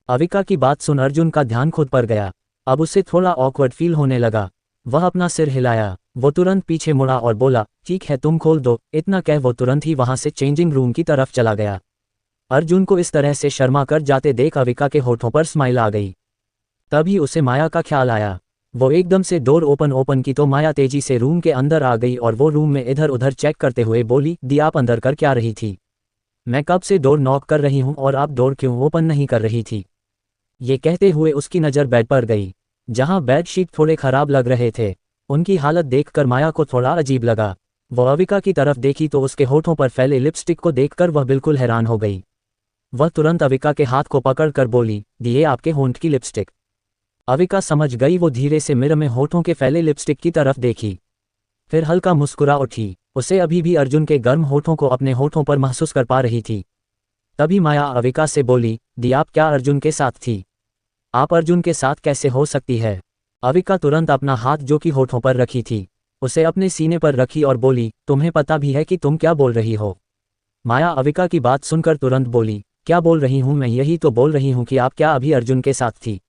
अविका की बात सुन अर्जुन का ध्यान खुद पर गया। अब उसे थोड़ा ऑकवर्ड फील होने लगा। वह अपना सिर हिलाया। वो तुरंत पीछे मुड़ा और बोला, ठीक है तुम खोल दो। इतना कह वो तुरंत ही वहां से चेंजिंग रूम की तरफ चला गया। अर्जुन को इस तरह से शर्मा कर जाते देख अविका के होठों पर स्माइल आ गई। तभी उसे माया का ख्याल आया। वो एकदम से डोर ओपन की तो माया तेजी से रूम के अंदर आ गई और वो रूम में इधर उधर चेक करते हुए बोली, दी आप अंदर कर क्या रही थी? मैं कब से डोर नॉक कर रही हूँ और आप डोर क्यों ओपन नहीं कर रही थी? ये कहते हुए उसकी नज़र बेड पर गई, जहां बेडशीट थोड़े खराब लग रहे थे। उनकी हालत देखकर माया को थोड़ा अजीब लगा। वो अविका की तरफ देखी तो उसके होठों पर फैले लिपस्टिक को देखकर वह बिल्कुल हैरान हो गई। वह तुरंत अविका के हाथ को पकड़कर बोली, दिए आपके होंठ की लिपस्टिक। अविका समझ गई। वो धीरे से मिरर में होठों के फैले लिपस्टिक की तरफ देखी, फिर हल्का मुस्कुरा उठी। उसे अभी भी अर्जुन के गर्म होठों को अपने होठों पर महसूस कर पा रही थी। तभी माया अविका से बोली, दी आप क्या अर्जुन के साथ थी? आप अर्जुन के साथ कैसे हो सकती है? अविका तुरंत अपना हाथ जो कि होठों पर रखी थी उसे अपने सीने पर रखी और बोली, तुम्हें पता भी है कि तुम क्या बोल रही हो? माया अविका की बात सुनकर तुरंत बोली, क्या बोल रही हूँ मैं? यही तो बोल रही हूँ कि आप क्या अभी अर्जुन के साथ थी?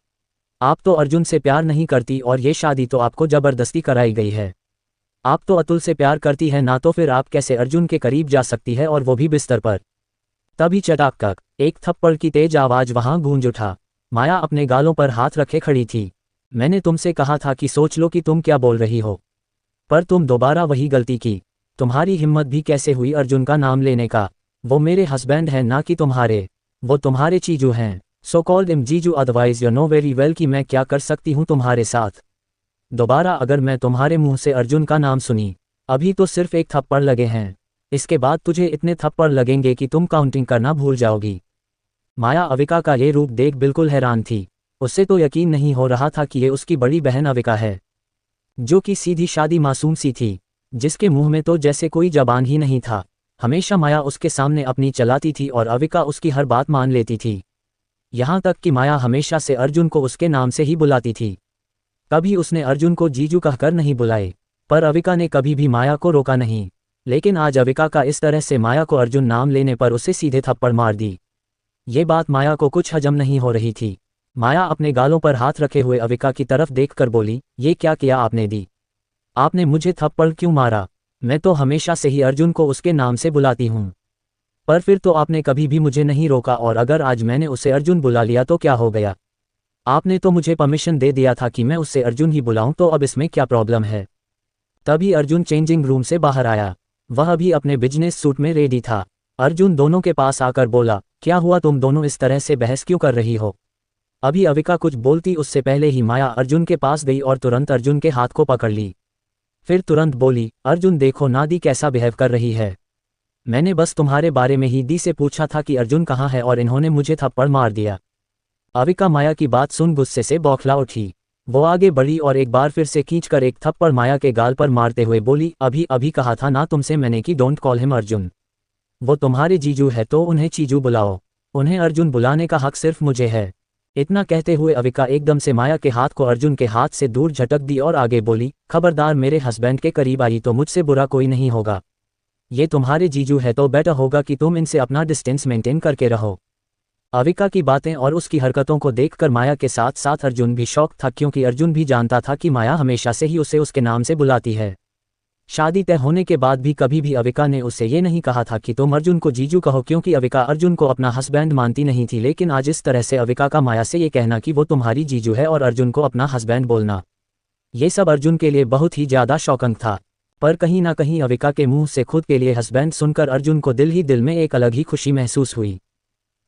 आप तो अर्जुन से प्यार नहीं करती और ये शादी तो आपको जबरदस्ती कराई गई है। आप तो अतुल से प्यार करती है ना, तो फिर आप कैसे अर्जुन के करीब जा सकती है, और वो भी बिस्तर पर? तभी चटाक एक थप्पड़ की तेज आवाज वहां गूंज उठा। माया अपने गालों पर हाथ रखे खड़ी थी। मैंने तुमसे कहा था कि सोच लो कि तुम क्या बोल रही हो, पर तुम दोबारा वही गलती की। तुम्हारी हिम्मत भी कैसे हुई अर्जुन का नाम लेने का? वो मेरे हस्बैंड है ना कि तुम्हारे। वो तुम्हारे चीजू हैं। सो कॉल्ड हिम जीजू, otherwise you know very well कि मैं क्या कर सकती हूँ तुम्हारे साथ। दोबारा अगर मैं तुम्हारे मुंह से अर्जुन का नाम सुनी, अभी तो सिर्फ एक थप्पड़ लगे हैं, इसके बाद तुझे इतने थप्पड़ लगेंगे कि तुम काउंटिंग करना भूल जाओगी। माया अविका का ये रूप देख बिल्कुल हैरान थी। उससे तो यकीन नहीं हो रहा था कि ये उसकी बड़ी बहन अविका है, जो कि सीधी शादी मासूम सी थी, जिसके मुंह में तो जैसे कोई जबान ही नहीं था। हमेशा माया उसके सामने अपनी चलाती थी और अविका उसकी हर बात मान लेती थी। यहाँ तक कि माया हमेशा से अर्जुन को उसके नाम से ही बुलाती थी। कभी उसने अर्जुन को जीजू कहकर नहीं बुलाए, पर अविका ने कभी भी माया को रोका नहीं। लेकिन आज अविका का इस तरह से माया को अर्जुन नाम लेने पर उसे सीधे थप्पड़ मार दी। ये बात माया को कुछ हजम नहीं हो रही थी। माया अपने गालों पर हाथ रखे हुए अविका की तरफ देखकर बोली, ये क्या किया आपने दी? आपने मुझे थप्पड़ क्यों मारा? मैं तो हमेशा से ही अर्जुन को उसके नाम से बुलाती हूँ, पर फिर तो आपने कभी भी मुझे नहीं रोका, और अगर आज मैंने उसे अर्जुन बुला लिया तो क्या हो गया? आपने तो मुझे परमिशन दे दिया था कि मैं उससे अर्जुन ही बुलाऊं, तो अब इसमें क्या प्रॉब्लम है? तभी अर्जुन चेंजिंग रूम से बाहर आया। वह भी अपने बिजनेस सूट में रेडी था। अर्जुन दोनों के पास आकर बोला, क्या हुआ, तुम दोनों इस तरह से बहस क्यों कर रही हो? अभी अविका कुछ बोलती उससे पहले ही माया अर्जुन के पास गई और तुरंत अर्जुन के हाथ को पकड़ ली। फिर तुरंत बोली, अर्जुन देखो ना दी कैसा बिहेव कर रही है। मैंने बस तुम्हारे बारे में ही दी से पूछा था कि अर्जुन कहाँ है और इन्होंने मुझे थप्पड़ मार दिया। अविका माया की बात सुन गुस्से से बौखला उठी। वो आगे बढ़ी और एक बार फिर से खींचकर एक थप्पड़ माया के गाल पर मारते हुए बोली, अभी अभी कहा था ना तुमसे मैंने कि डोंट कॉल हिम अर्जुन। वो तुम्हारे जीजू है तो उन्हें चीजू बुलाओ, उन्हें अर्जुन बुलाने का हक सिर्फ मुझे है। इतना कहते हुए अविका एकदम से माया के हाथ को अर्जुन के हाथ से दूर झटक दी और आगे बोली, खबरदार मेरे हस्बैंड के करीब आई तो मुझसे बुरा कोई नहीं होगा। ये तुम्हारे जीजू है तो बेटर होगा कि तुम इनसे अपना डिस्टेंस मेंटेन करके रहो। अविका की बातें और उसकी हरकतों को देखकर माया के साथ साथ अर्जुन भी शॉक था, क्योंकि अर्जुन भी जानता था कि माया हमेशा से ही उसे उसके नाम से बुलाती है। शादी तय होने के बाद भी कभी भी अविका ने उसे ये नहीं कहा था कि तुम अर्जुन को जीजू कहो, क्योंकि अविका अर्जुन को अपना हस्बैंड मानती नहीं थी। लेकिन आज इस तरह से अविका का माया से ये कहना कि वो तुम्हारी जीजू है और अर्जुन को अपना हस्बैंड बोलना, ये सब अर्जुन के लिए बहुत ही ज़्यादा शॉकिंग था। पर कहीं ना कहीं अविका के मुंह से खुद के लिए हस्बैंड सुनकर अर्जुन को दिल ही दिल में एक अलग ही खुशी महसूस हुई।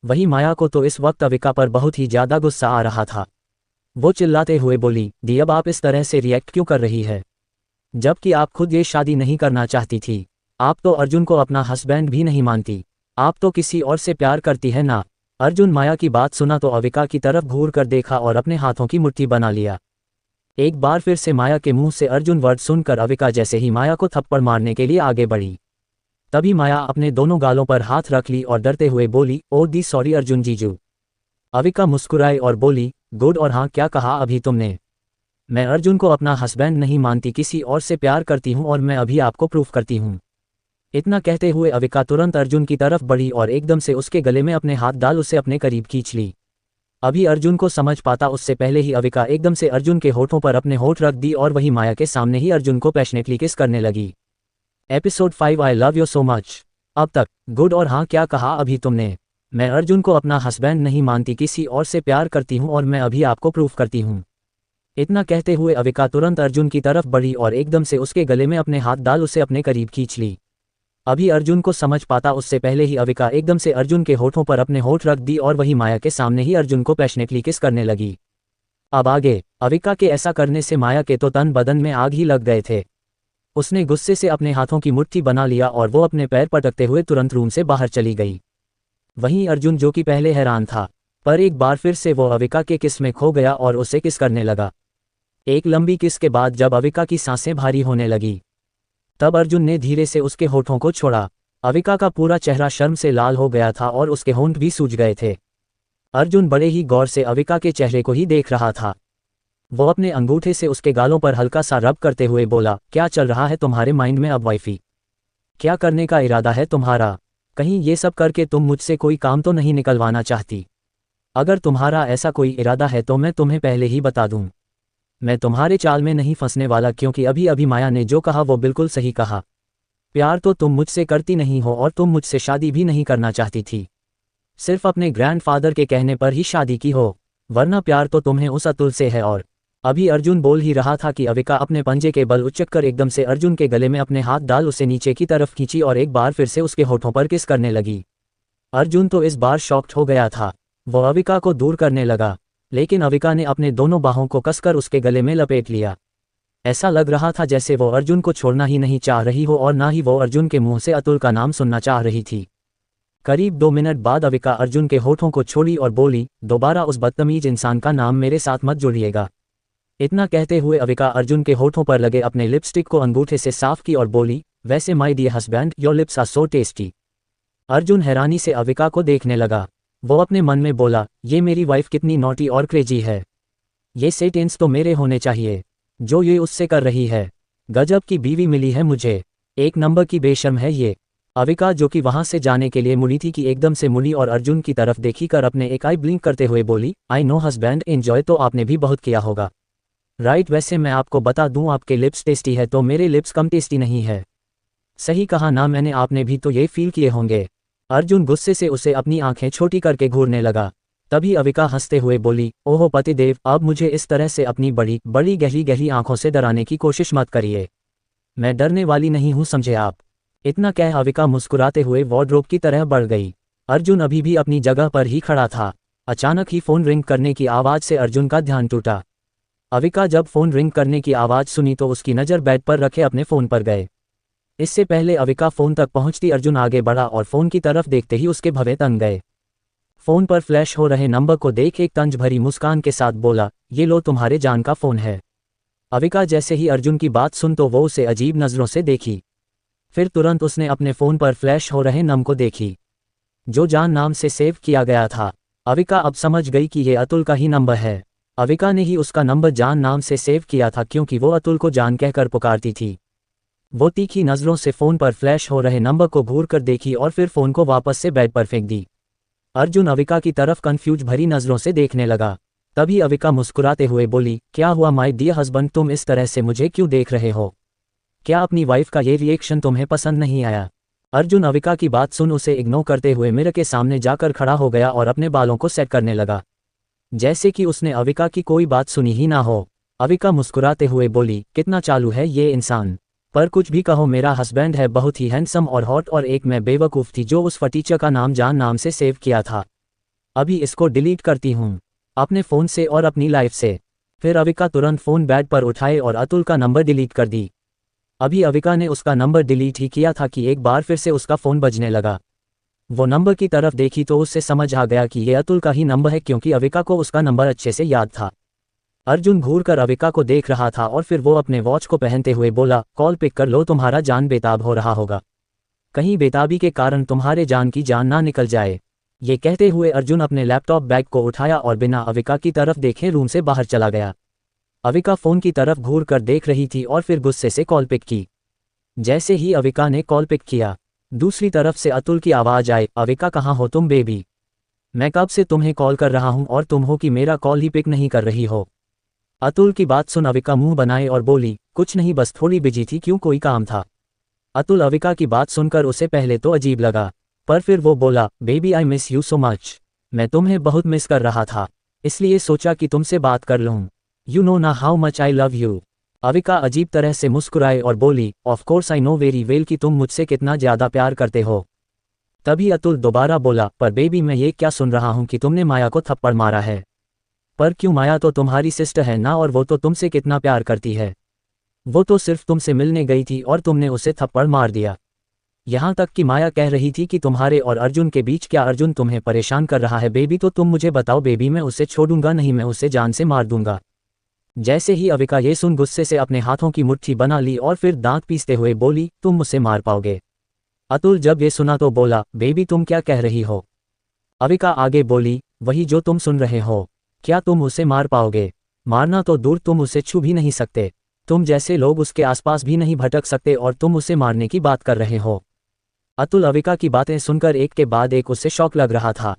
वही माया को तो इस वक्त अविका पर बहुत ही ज़्यादा गुस्सा आ रहा था। वो चिल्लाते हुए बोली, दी अब आप इस तरह से रिएक्ट क्यों कर रही है, जबकि आप खुद ये शादी नहीं करना चाहती थी। आप तो अर्जुन को अपना हस्बैंड भी नहीं मानती, आप तो किसी और से प्यार करती है ना। अर्जुन माया की बात सुना तो अविका की तरफ घूर कर देखा और अपने हाथों की मुट्ठी बना लिया। एक बार फिर से माया के मुंह से अर्जुन वर्ड सुनकर अविका जैसे ही माया को थप्पड़ मारने के लिए आगे बढ़ी, तभी माया अपने दोनों गालों पर हाथ रख ली और डरते हुए बोली, ओ दी सॉरी अर्जुन जीजू। अविका मुस्कुराई और बोली, गुड, और हाँ क्या कहा अभी तुमने? मैं अर्जुन को अपना हस्बैंड नहीं मानती, किसी और से प्यार करती हूँ और मैं अभी आपको प्रूफ करती हूँ। इतना कहते हुए अविका तुरंत अर्जुन की तरफ बढ़ी और एकदम से उसके गले में अपने हाथ डाल उसे अपने करीब खींच ली। अभी अर्जुन को समझ पाता उससे पहले ही अविका एकदम से अर्जुन के होठों पर अपने होठ रख दी और वही माया के सामने ही अर्जुन को पैशनेटली किस करने लगी। Episode 5 I love you so much. अब तक गुड और हाँ क्या कहा अभी तुमने? मैं अर्जुन को अपना हस्बैंड नहीं मानती, किसी और से प्यार करती हूँ और मैं अभी आपको प्रूफ करती हूँ। इतना कहते हुए अविका तुरंत अर्जुन की तरफ बढ़ी और एकदम से उसके गले में अपने हाथ डाल उसे अपने करीब खींच ली। अभी अर्जुन को समझ पाता उससे पहले ही अविका एकदम से अर्जुन के होठों पर अपने होठ रख दी और वही माया के सामने ही अर्जुन को पैशनेटली किस करने लगी। अब आगे अविका के ऐसा करने से माया के तो तन बदन में आग ही लग गए थे। उसने गुस्से से अपने हाथों की मुट्ठी बना लिया और वो अपने पैर पटकते हुए तुरंत रूम से बाहर चली गई। वहीं अर्जुन, जो कि पहले हैरान था, पर एक बार फिर से वो अविका के किस में खो गया और उसे किस करने लगा। एक लंबी किस के बाद जब अविका की सांसें भारी होने लगी, तब अर्जुन ने धीरे से उसके होठों को छोड़ा। अविका का पूरा चेहरा शर्म से लाल हो गया था और उसके होंठ भी सूज गए थे। अर्जुन बड़े ही गौर से अविका के चेहरे को ही देख रहा था। वो अपने अंगूठे से उसके गालों पर हल्का सा रब करते हुए बोला, क्या चल रहा है तुम्हारे माइंड में अब वाइफी? क्या करने का इरादा है तुम्हारा? कहीं ये सब करके तुम मुझसे कोई काम तो नहीं निकलवाना चाहती? अगर तुम्हारा ऐसा कोई इरादा है तो मैं तुम्हें पहले ही बता दूं, मैं तुम्हारे चाल में नहीं फंसने वाला, क्योंकि अभी अभी माया ने जो कहा वो बिल्कुल सही कहा। प्यार तो तुम मुझसे करती नहीं हो और तुम मुझसे शादी भी नहीं करना चाहती थी, सिर्फ अपने ग्रैंडफादर के कहने पर ही शादी की हो, वरना प्यार तो तुम्हें उस अतुल से है। और अभी अर्जुन बोल ही रहा था कि अविका अपने पंजे के बल उचककर एकदम से अर्जुन के गले में अपने हाथ डाल उसे नीचे की तरफ खींची और एक बार फिर से उसके होठों पर किस करने लगी। अर्जुन तो इस बार शॉक्ड हो गया था। वो अविका को दूर करने लगा, लेकिन अविका ने अपने दोनों बाहों को कसकर उसके गले में लपेट लिया। ऐसा लग रहा था जैसे वो अर्जुन को छोड़ना ही नहीं चाह रही हो और ना ही वो अर्जुन के मुंह से अतुल का नाम सुनना चाह रही थी। करीब 2 मिनट बाद अविका अर्जुन के होठों को छोड़ी और बोली, दोबारा उस बदतमीज इंसान का नाम मेरे साथ मत जोड़िएगा। इतना कहते हुए अविका अर्जुन के होठों पर लगे अपने लिपस्टिक को अंगूठे से साफ की और बोली, वैसे my dear husband, your lips are so tasty. Arjun हैरानी से अविका को देखने लगा। वो अपने मन में बोला, ये मेरी वाइफ कितनी नॉटी और क्रेजी है, ये सेंटेंस तो मेरे होने चाहिए जो ये उससे कर रही है। गजब की बीवी मिली है मुझे, एक नंबर की बेशर्म है ये। अविका, जो कि वहां से जाने के लिए मुड़ी थी, कि एकदम से मुड़ी और अर्जुन की तरफ देखी कर अपने एक आई ब्लिंक करते हुए बोली, आई नो हस्बैंड, एंजॉय तो आपने भी बहुत किया होगा, राइट? वैसे मैं आपको बता दूं, आपके लिप्स टेस्टी है तो मेरे लिप्स कम टेस्टी नहीं है। सही कहा ना मैंने, आपने भी तो ये फील किए होंगे। अर्जुन गुस्से से उसे अपनी आंखें छोटी करके घूरने लगा। तभी अविका हंसते हुए बोली, ओहो पतिदेव, अब मुझे इस तरह से अपनी बड़ी बड़ी गहरी गहरी आंखों से डराने की कोशिश मत करिए। मैं डरने वाली नहीं हूं, समझे आप? इतना कह अविका मुस्कुराते हुए वार्डरोब की तरह बढ़ गई। अर्जुन अभी भी अपनी जगह पर ही खड़ा था। अचानक ही फोन रिंग करने की आवाज़ से अर्जुन का ध्यान टूटा। अविका जब फोन रिंग करने की आवाज़ सुनी तो उसकी नज़र बेड पर रखे अपने फ़ोन पर गए। इससे पहले अविका फ़ोन तक पहुंचती अर्जुन आगे बढ़ा और फ़ोन की तरफ देखते ही उसके भवें तंग गए। फ़ोन पर फ्लैश हो रहे नंबर को देख एक तंज भरी मुस्कान के साथ बोला, ये लो तुम्हारे जान का फ़ोन है। अविका जैसे ही अर्जुन की बात सुन तो वो उसे अजीब नज़रों से देखी। फिर तुरंत उसने अपने फ़ोन पर फ्लैश हो रहे नंबर को देखी, जो जान नाम से सेव किया गया था। अविका अब समझ गई कि ये अतुल का ही नंबर है। अविका ने ही उसका नंबर जान नाम से सेव किया था क्योंकि वो अतुल को जान कहकर पुकारती थी। वो तीखी नज़रों से फ़ोन पर फ्लैश हो रहे नंबर को घूर कर देखी और फिर फ़ोन को वापस से बेड पर फेंक दी। अर्जुन अविका की तरफ कन्फ्यूज भरी नज़रों से देखने लगा। तभी अविका मुस्कुराते हुए बोली, क्या हुआ माय डियर हस्बैंड, तुम इस तरह से मुझे क्यों देख रहे हो? क्या अपनी वाइफ का ये रिएक्शन तुम्हें पसंद नहीं आया? अर्जुन अविका की बात सुन उसे इग्नोर करते हुए मिरर के सामने जाकर खड़ा हो गया और अपने बालों को सेट करने लगा, जैसे कि उसने अविका की कोई बात सुनी ही ना हो। अविका मुस्कुराते हुए बोली, कितना चालू है ये इंसान। पर कुछ भी कहो, मेरा हस्बैंड है बहुत ही हैंडसम और हॉट, और एक मैं बेवकूफ़ थी जो उस फटीचर का नाम जान नाम से सेव किया था। अभी इसको डिलीट करती हूँ अपने फ़ोन से और अपनी लाइफ से। फिर अविका तुरंत फ़ोन बेड पर उठाए और अतुल का नंबर डिलीट कर दी। अभी अविका ने उसका नंबर डिलीट ही किया था कि एक बार फिर से उसका फ़ोन बजने लगा। वो नंबर की तरफ देखी तो उससे समझ आ गया कि ये अतुल का ही नंबर है क्योंकि अविका को उसका नंबर अच्छे से याद था। अर्जुन घूरकर अविका को देख रहा था और फिर वो अपने वॉच को पहनते हुए बोला, कॉल पिक कर लो, तुम्हारा जान बेताब हो रहा होगा। कहीं बेताबी के कारण तुम्हारे जान की जान ना निकल जाए। ये कहते हुए अर्जुन अपने लैपटॉप बैग को उठाया और बिना अविका की तरफ देखे रूम से बाहर चला गया। अविका फ़ोन की तरफ घूर कर देख रही थी और फिर गुस्से से कॉल पिक की। जैसे ही अविका ने कॉल पिक किया, दूसरी तरफ से अतुल की आवाज़ आई, अविका कहाँ हो तुम बेबी? मैं कब से तुम्हें कॉल कर रहा हूँ और तुम हो कि मेरा कॉल ही पिक नहीं कर रही हो। अतुल की बात सुन अविका मुंह बनाए और बोली, कुछ नहीं, बस थोड़ी बिजी थी। क्यों, कोई काम था? अतुल अविका की बात सुनकर उसे पहले तो अजीब लगा, पर फिर वो बोला, baby I miss you so much. मैं तुम्हें बहुत मिस कर रहा था, इसलिए सोचा कि तुमसे बात कर लूँ। यू नो ना how much I love you. Avika अजीब तरह से मुस्कुराए और बोली, of course I know very well कि तुम मुझसे कितना ज़्यादा प्यार करते हो। तभी अतुल दोबारा बोला, पर बेबी मैं ये क्या सुन रहा हूँ कि तुमने माया को थप्पड़ मारा है। पर क्यों, माया तो तुम्हारी सिस्टर है ना, और वो तो तुमसे कितना प्यार करती है। वो तो सिर्फ तुमसे मिलने गई थी और तुमने उसे थप्पड़ मार दिया। यहाँ तक कि माया कह रही थी कि तुम्हारे और अर्जुन के बीच क्या अर्जुन तुम्हें परेशान कर रहा है बेबी, तो तुम मुझे बताओ बेबी, मैं उसे छोड़ूंगा नहीं, मैं उसे जान से मार दूंगा। जैसे ही अविका ये सुन गुस्से से अपने हाथों की मुट्ठी बना ली और फिर दांत पीसते हुए बोली, तुम मुझसे मार पाओगे? अतुल जब ये सुना तो बोला, बेबी तुम क्या कह रही हो? अविका आगे बोली, वही जो तुम सुन रहे हो। क्या तुम उसे मार पाओगे? मारना तो दूर, तुम उसे छू भी नहीं सकते। तुम जैसे लोग उसके आसपास भी नहीं भटक सकते और तुम उसे मारने की बात कर रहे हो। अतुल अविका की बातें सुनकर एक के बाद एक उससे शौक लग रहा था।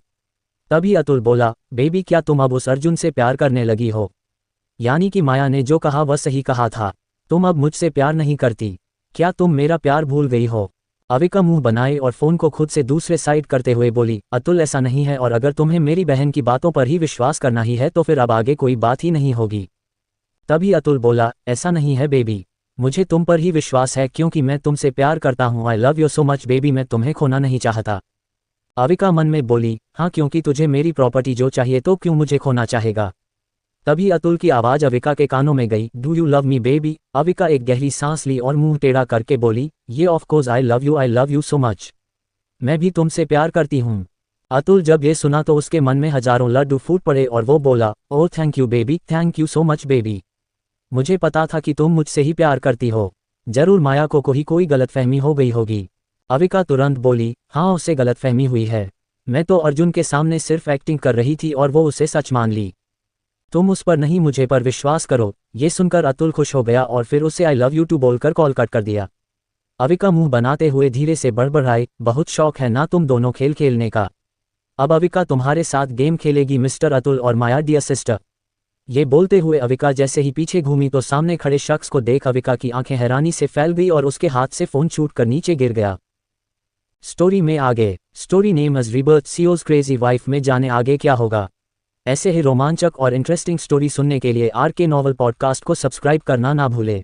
तभी अतुल बोला, बेबी क्या तुम अब उस अर्जुन से प्यार करने लगी हो? यानी कि माया ने जो कहा वह सही कहा था, तुम अब मुझसे प्यार नहीं करती। क्या तुम मेरा प्यार भूल गई हो? अविका मुंह बनाए और फ़ोन को खुद से दूसरे साइड करते हुए बोली, अतुल ऐसा नहीं है, और अगर तुम्हें मेरी बहन की बातों पर ही विश्वास करना ही है तो फिर अब आगे कोई बात ही नहीं होगी। तभी अतुल बोला, ऐसा नहीं है बेबी, मुझे तुम पर ही विश्वास है क्योंकि मैं तुमसे प्यार करता हूँ। I love you so much baby, मैं तुम्हें खोना नहीं चाहता। अविका मन में बोली, हाँ क्योंकि तुझे मेरी प्रॉपर्टी जो चाहिए तो क्यों मुझे खोना चाहेगा। तभी अतुल की आवाज़ अविका के कानों में गई, do you love me baby? Avika एक गहरी सांस ली और मुंह टेढ़ा करके बोली, ये of course I love you so much. मैं भी तुमसे प्यार करती हूँ। अतुल जब ये सुना तो उसके मन में हजारों लड्डू फूट पड़े और वो बोला, oh thank you baby, thank you so much baby. मुझे पता था कि तुम मुझसे ही प्यार करती हो। जरूर माया को कोई गलतफहमी हो गई होगी। अविका तुरंत बोली, हाँ उसे गलतफहमी हुई है। मैं तो अर्जुन के सामने सिर्फ एक्टिंग कर रही थी और वो उसे सच मान ली। तुम उस पर नहीं मुझे पर विश्वास करो। ये सुनकर अतुल खुश हो गया और फिर उसे आई लव यू टू बोलकर कॉल कट कर दिया। अविका मुंह बनाते हुए धीरे से बड़बड़ाई, बहुत शौक है ना तुम दोनों खेल खेलने का। अब अविका तुम्हारे साथ गेम खेलेगी मिस्टर अतुल और माया डियर सिस्टर। ये बोलते हुए अविका जैसे ही पीछे घूमी तो सामने खड़े शख्स को देख अविका की आंखें हैरानी से फैल गई और उसके हाथ से फोन छूट कर नीचे गिर गया। स्टोरी में आगे, story name is rebirth COs crazy wife में जाने आगे क्या होगा। ऐसे ही रोमांचक और इंटरेस्टिंग स्टोरी सुनने के लिए आरके नॉवल पॉडकास्ट को सब्सक्राइब करना ना भूले।